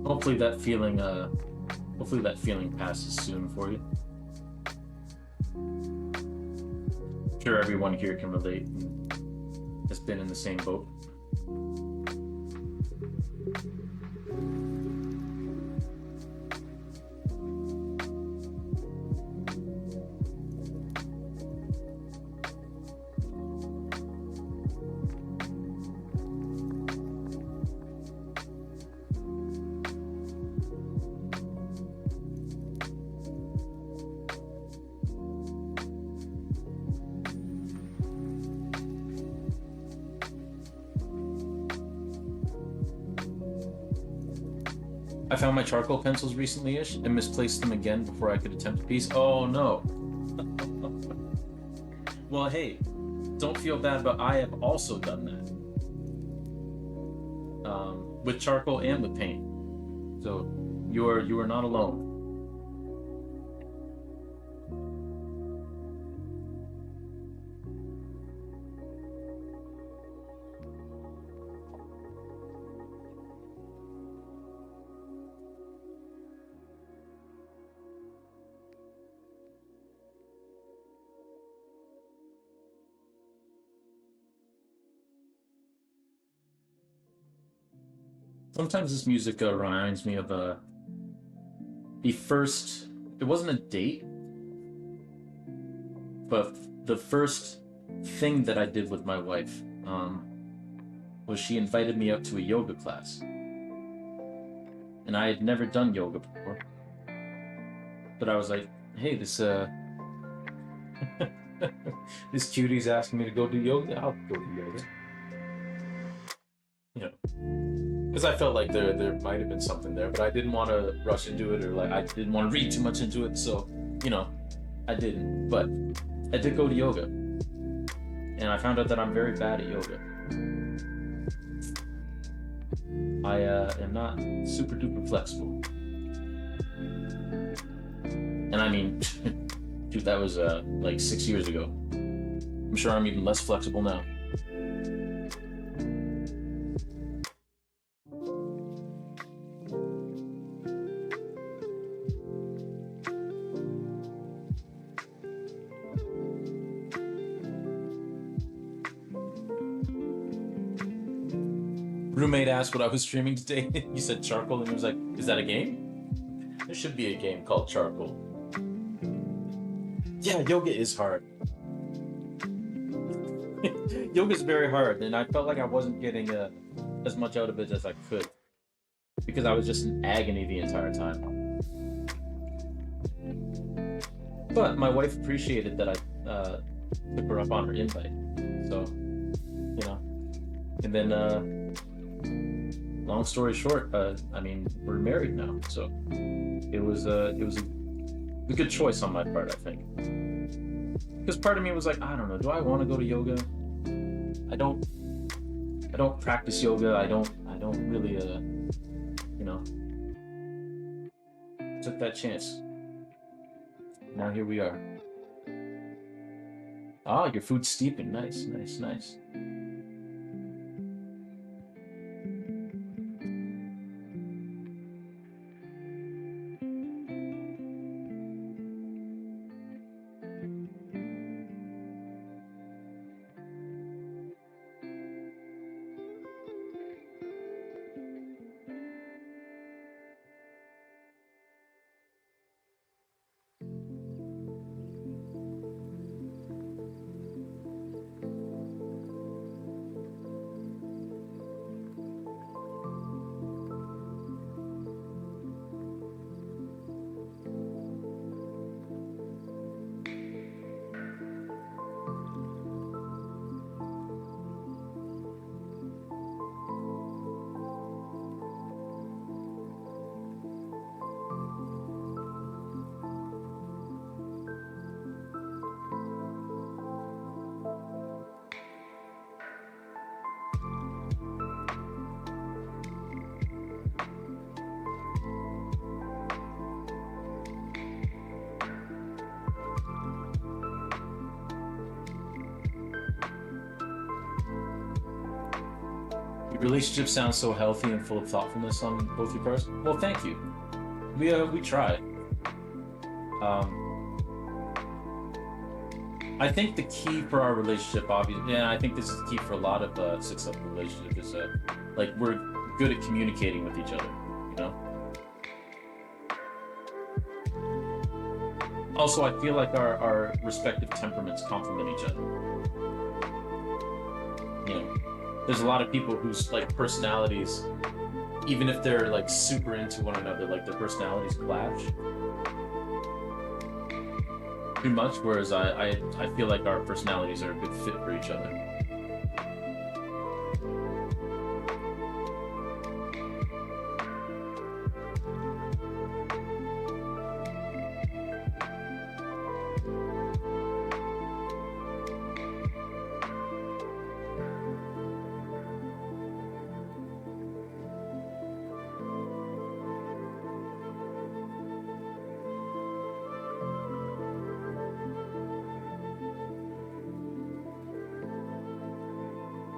Hopefully that feeling passes soon for you. I'm sure everyone here can relate and has been in the same boat. I found my charcoal pencils recently-ish and misplaced them again before I could attempt a piece. Oh no. Well, hey, don't feel bad, but I have also done that. With charcoal and with paint. So you are not alone. Sometimes this music reminds me of the first. It wasn't a date, but the first thing that I did with my wife was she invited me up to a yoga class, and I had never done yoga before. But I was like, "Hey, this this cutie's asking me to go do yoga. I'll go do yoga." You know, because I felt like there might have been something there, but I didn't want to rush into it, or like I didn't want to read too much into it, so you know, I didn't. But I did go to yoga, and I found out that I'm very bad at yoga. I am not super duper flexible, and I mean, dude, that was like 6 years ago. I'm sure I'm even less flexible now. Roommate asked what I was streaming today. You said charcoal, and he was like, "Is that a game?" There should be a game called Charcoal. Yeah, yoga is hard. Yoga's very hard, and I felt like I wasn't getting as much out of it as I could. because I was just in agony the entire time. But my wife appreciated that I took her up on her invite. So, and then long story short, I mean, we're married now, so it was a good choice on my part, I think. Because part of me was like, I don't know, do I want to go to yoga? I don't I don't practice yoga. I don't really you know took that chance. Now here we are. Ah, your food's steeping. Nice, nice, nice. Your relationship sounds so healthy and full of thoughtfulness on both your parts. Well, thank you. We try. Um, I think the key for our relationship, obviously, yeah, I think this is the key for a lot of successful relationships, is like we're good at communicating with each other. You know. Also, I feel like our respective temperaments complement each other. There's a lot of people whose like personalities, even if they're like super into one another, like their personalities clash too much. Whereas I feel like our personalities are a good fit for each other.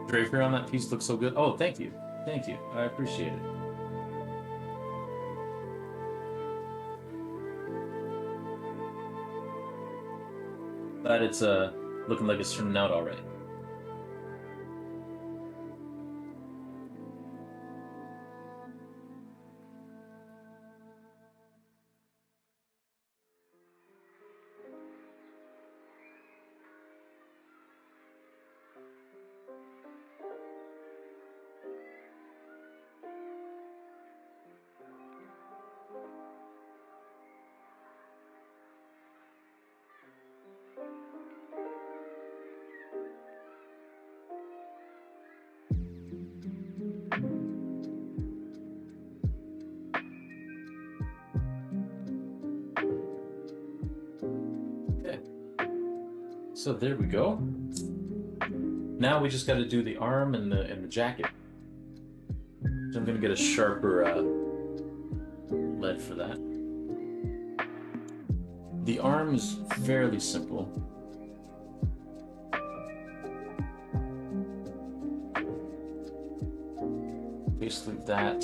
Drapery on that piece looks so good. Oh, thank you, thank you. I appreciate it. Glad it's looking like it's turning out all right. Okay, so there we go. Now we just got to do the arm and the jacket. So I'm gonna get a sharper lead for that. The arm is fairly simple. Basically that.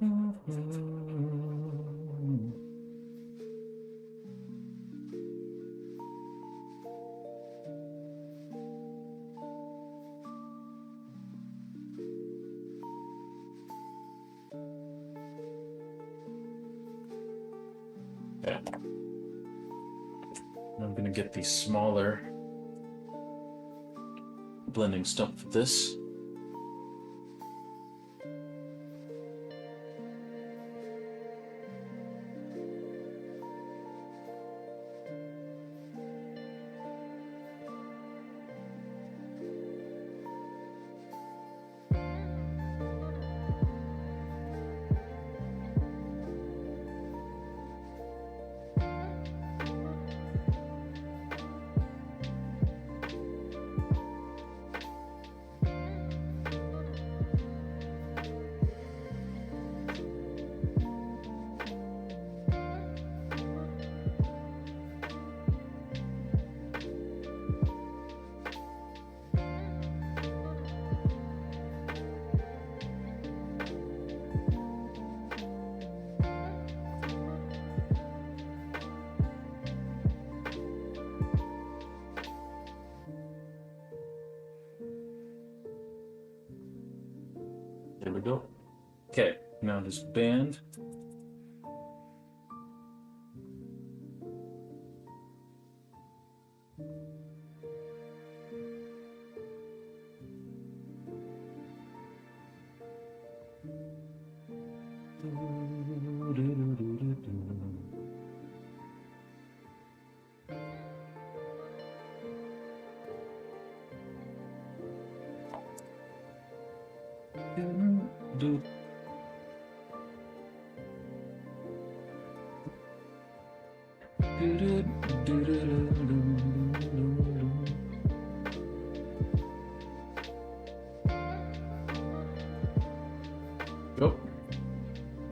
Okay. I'm gonna get the smaller blending stump for this. There we go. Okay, now this band. Go.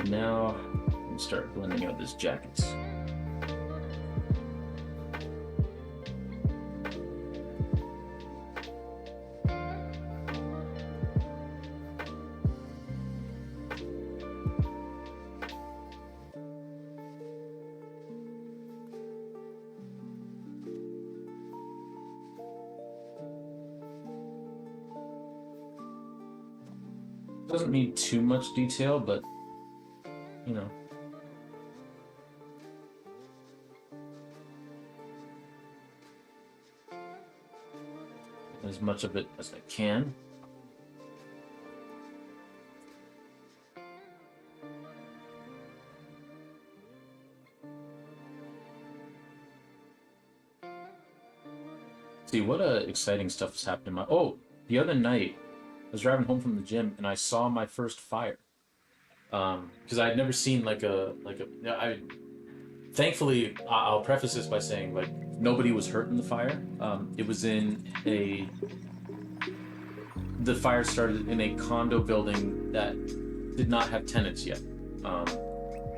Now we start blending out this jackets. Doesn't need too much detail, but you know. As much of it as I can. See what exciting stuff is happening. The other night I was driving home from the gym and I saw my first fire. Because I had never seen I thankfully I'll preface this by saying like nobody was hurt in the fire. It was in the fire started in a condo building that did not have tenants yet.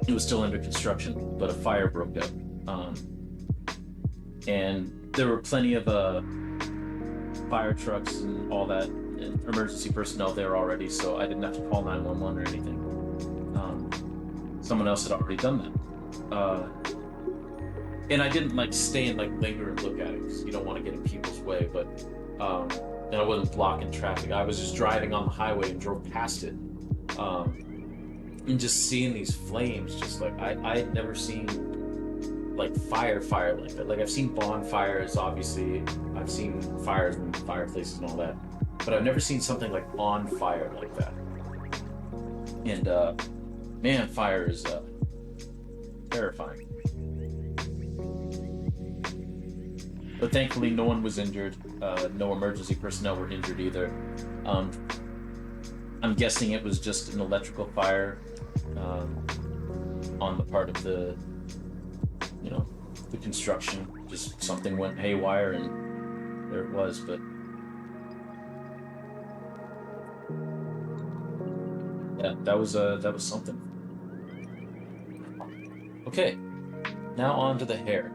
It was still under construction, but a fire broke out. And there were plenty of fire trucks and all that, and emergency personnel there already, so I didn't have to call 911 or anything. Someone else had already done that. And I didn't like stay and like linger and look at it because you don't want to get in people's way, but and I wasn't blocking traffic. I was just driving on the highway and drove past it. And just seeing these flames, just like I had never seen like fire like that. Like I've seen bonfires, obviously. I've seen fires and fireplaces and all that, but I've never seen something like on fire like that. And man, fire is terrifying. But thankfully, no one was injured. No emergency personnel were injured either. I'm guessing it was just an electrical fire on the part of the construction. Just something went haywire and there it was. But yeah, that was something. Okay, now on to the hair.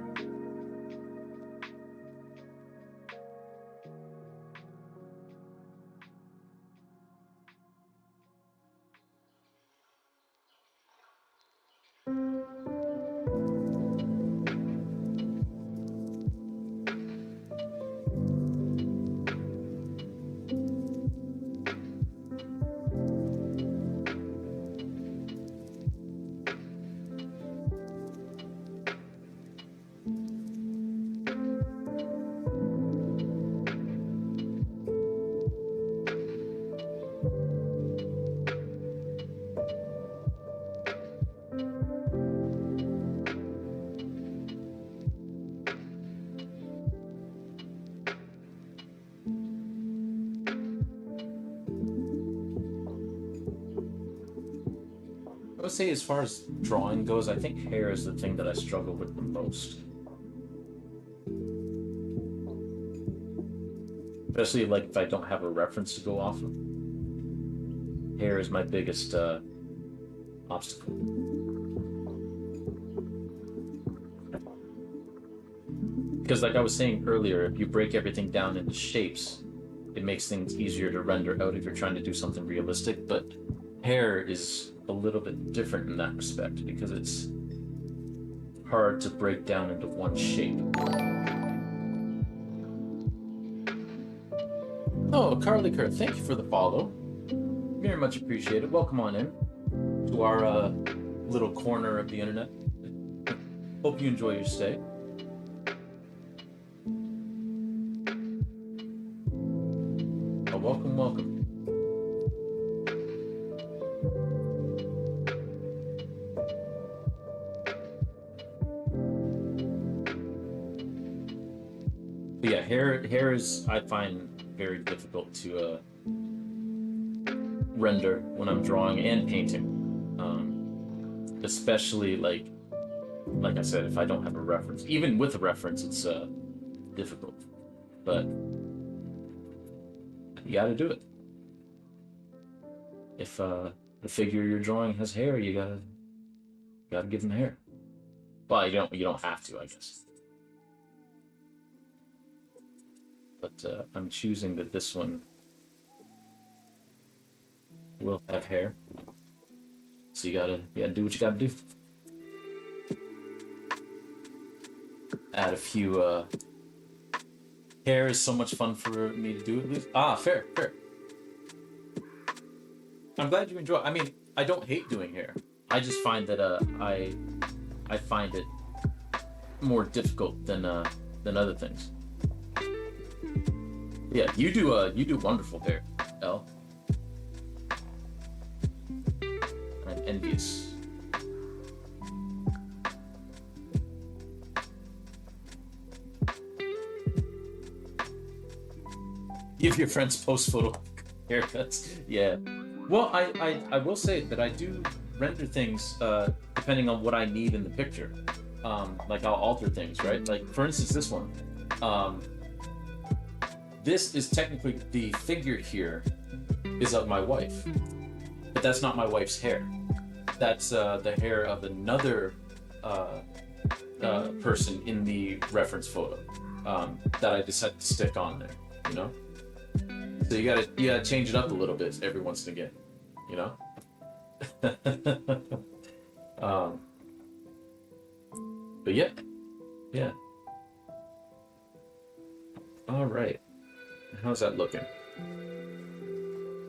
say as far as drawing goes, I think hair is the thing that I struggle with the most. Especially like if I don't have a reference to go off of. Hair is my biggest obstacle. Because like I was saying earlier, if you break everything down into shapes, it makes things easier to render out if you're trying to do something realistic, but hair is a little bit different in that respect because it's hard to break down into one shape. Oh, Carly Kurt, thank you for the follow. Very much appreciated. Welcome on in to our little corner of the internet. Hope you enjoy your stay. Oh, welcome, welcome. But yeah, hair is, I find, very difficult to render when I'm drawing and painting. Especially like I said, if I don't have a reference. Even with a reference, it's difficult. But you gotta do it. If the figure you're drawing has hair, you gotta give them hair. Well, you don't have to, I guess. But I'm choosing that this one will have hair. So you gotta do what you gotta do. Add a few hair is so much fun for me to do at least. Ah, fair. I'm glad you enjoy. I mean, I don't hate doing hair. I just find that I find it more difficult than other things. Yeah, you do wonderful hair, Elle. I'm envious. Give your friends post photo haircuts. Yeah. Well, I will say that I do render things depending on what I need in the picture. Like I'll alter things, right? Like for instance, this one. This is technically the figure here is of my wife, but that's not my wife's hair. That's the hair of another person in the reference photo that I decided to stick on there, you know? So you gotta change it up a little bit every once and again, you know? But yeah. All right. How's that looking?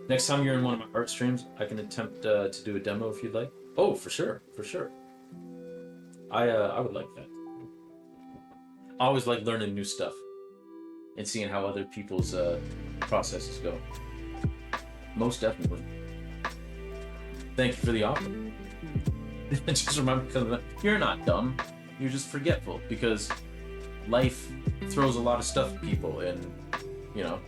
Next time you're in one of my art streams, I can attempt to do a demo if you'd like. Oh, for sure. I would like that. I always like learning new stuff and seeing how other people's processes go. Most definitely. Thank you for the offer. Just remember, you're not dumb. You're just forgetful because life throws a lot of stuff at people and, you know,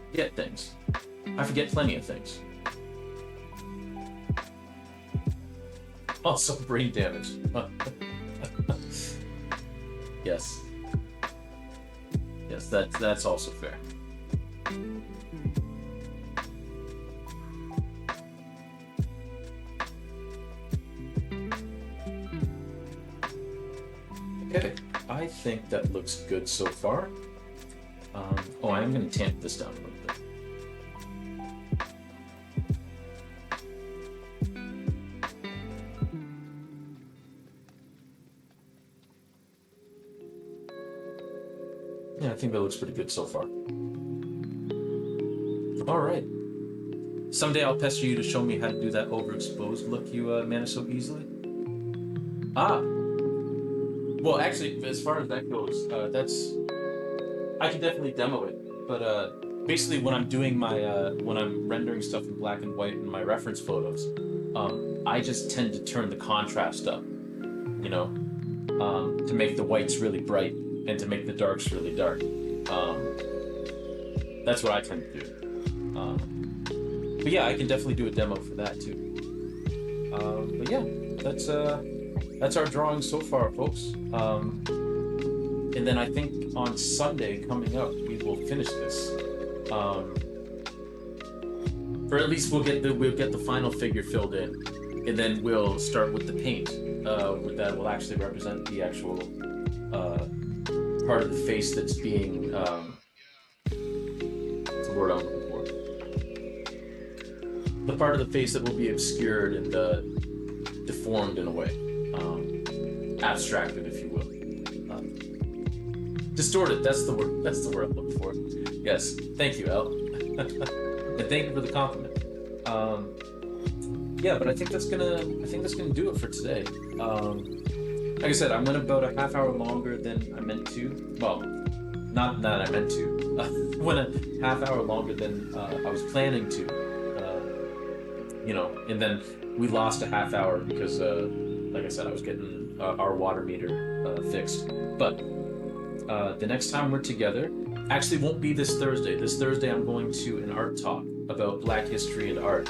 forget things. I forget plenty of things. Also, brain damage. Yes, that's also fair. Okay, I think that looks good so far. Oh, I am going to tamp this down a little bit. Yeah, I think that looks pretty good so far. All right. Someday I'll pester you to show me how to do that overexposed look you manage so easily. Ah. Well, actually, as far as that goes, I can definitely demo it. But basically, when I'm doing when I'm rendering stuff in black and white in my reference photos, I just tend to turn the contrast up, you know, to make the whites really bright and to make the darks really dark. That's what I tend to do. but yeah, I can definitely do a demo for that too. But yeah, that's our drawing so far, folks. And then I think on Sunday coming up, we will finish this. Um, or at least we'll get the final figure filled in, and then we'll start with the paint. That will actually represent the actual part of the face that's being what's the word I'm looking for? The part of the face that will be obscured and deformed in a way, abstracted, if you will. Distorted. That's the word. That's the word I'm looking for. Yes. Thank you, El. And thank you for the compliment. Yeah, but I think that's gonna do it for today. Like I said, I went about a half hour longer than I meant to. Well, not that I meant to. I went a half hour longer than I was planning to. And then we lost a half hour because, like I said, I was getting our water meter fixed. But the next time we're together, actually won't be this Thursday. This Thursday I'm going to an art talk about Black history and art.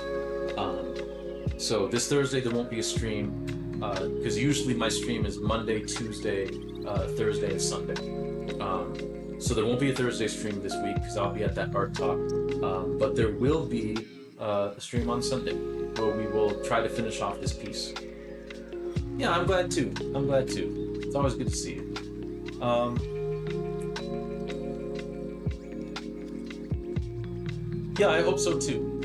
So this Thursday there won't be a stream because usually my stream is Monday, Tuesday, Thursday, and Sunday. So there won't be a Thursday stream this week because I'll be at that art talk. But there will be a stream on Sunday where we will try to finish off this piece. Yeah, I'm glad too. It's always good to see you. Yeah, I hope so too.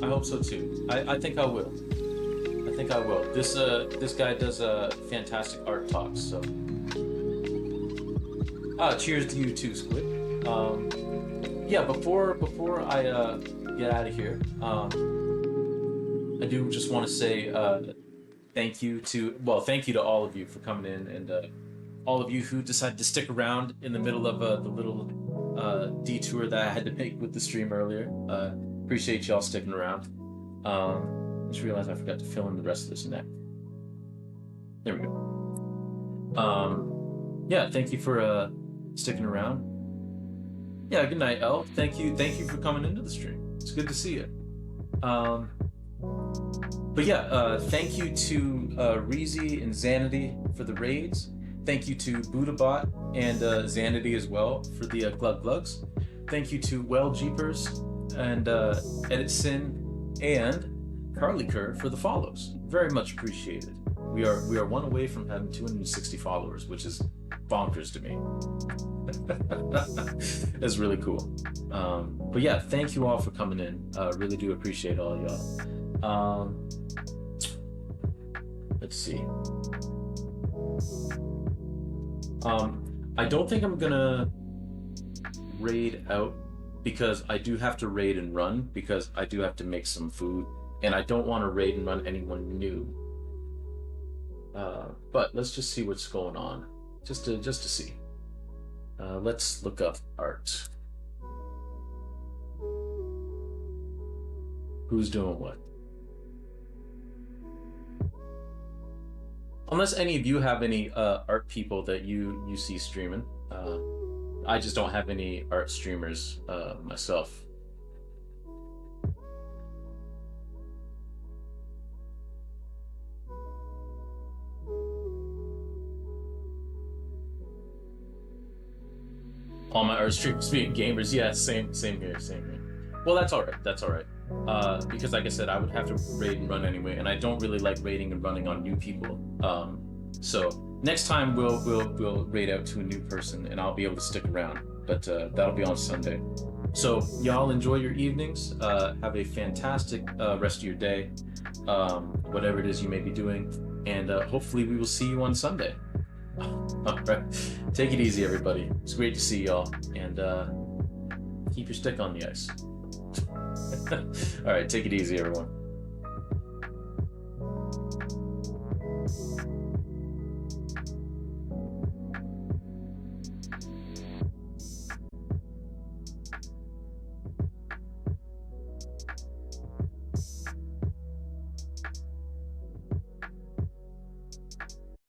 I think I will. This guy does fantastic art talks, so. Cheers to you too, Squid. Yeah, before I get out of here, I do just want to say thank you to all of you for coming in, and all of you who decided to stick around in the middle of the little detour that I had to make with the stream earlier. Appreciate y'all sticking around. Just realized I forgot to fill in the rest of this neck. There we go. Yeah, thank you for sticking around. Yeah, good night, El. Thank you for coming into the stream. It's good to see you. But yeah, thank you to Reezy and Xanity for the raids. Thank you to Buddhabot and Xanity as well for the glug glugs. Thank you to Well Jeepers and Edit Sin and Carly Kerr for the follows. Very much appreciated. We are one away from having 260 followers, which is bonkers to me. It's really cool. But yeah, thank you all for coming in. Really do appreciate all y'all. Let's see. I don't think I'm gonna raid out because I do have to raid and run because I do have to make some food and I don't want to raid and run anyone new. But let's just see what's going on. Just to see. Let's look up art. Who's doing what? Unless any of you have any art people that you see streaming. I just don't have any art streamers myself. All my art streamers being gamers, yeah, same here. Well, that's all right. Because like I said, I would have to raid and run anyway, and I don't really like raiding and running on new people. So next time we'll raid out to a new person, and I'll be able to stick around. But that'll be on Sunday. So y'all enjoy your evenings. Have a fantastic rest of your day, whatever it is you may be doing, and hopefully we will see you on Sunday. All right, take it easy, everybody. It's great to see y'all, and keep your stick on the ice. All right, take it easy, everyone.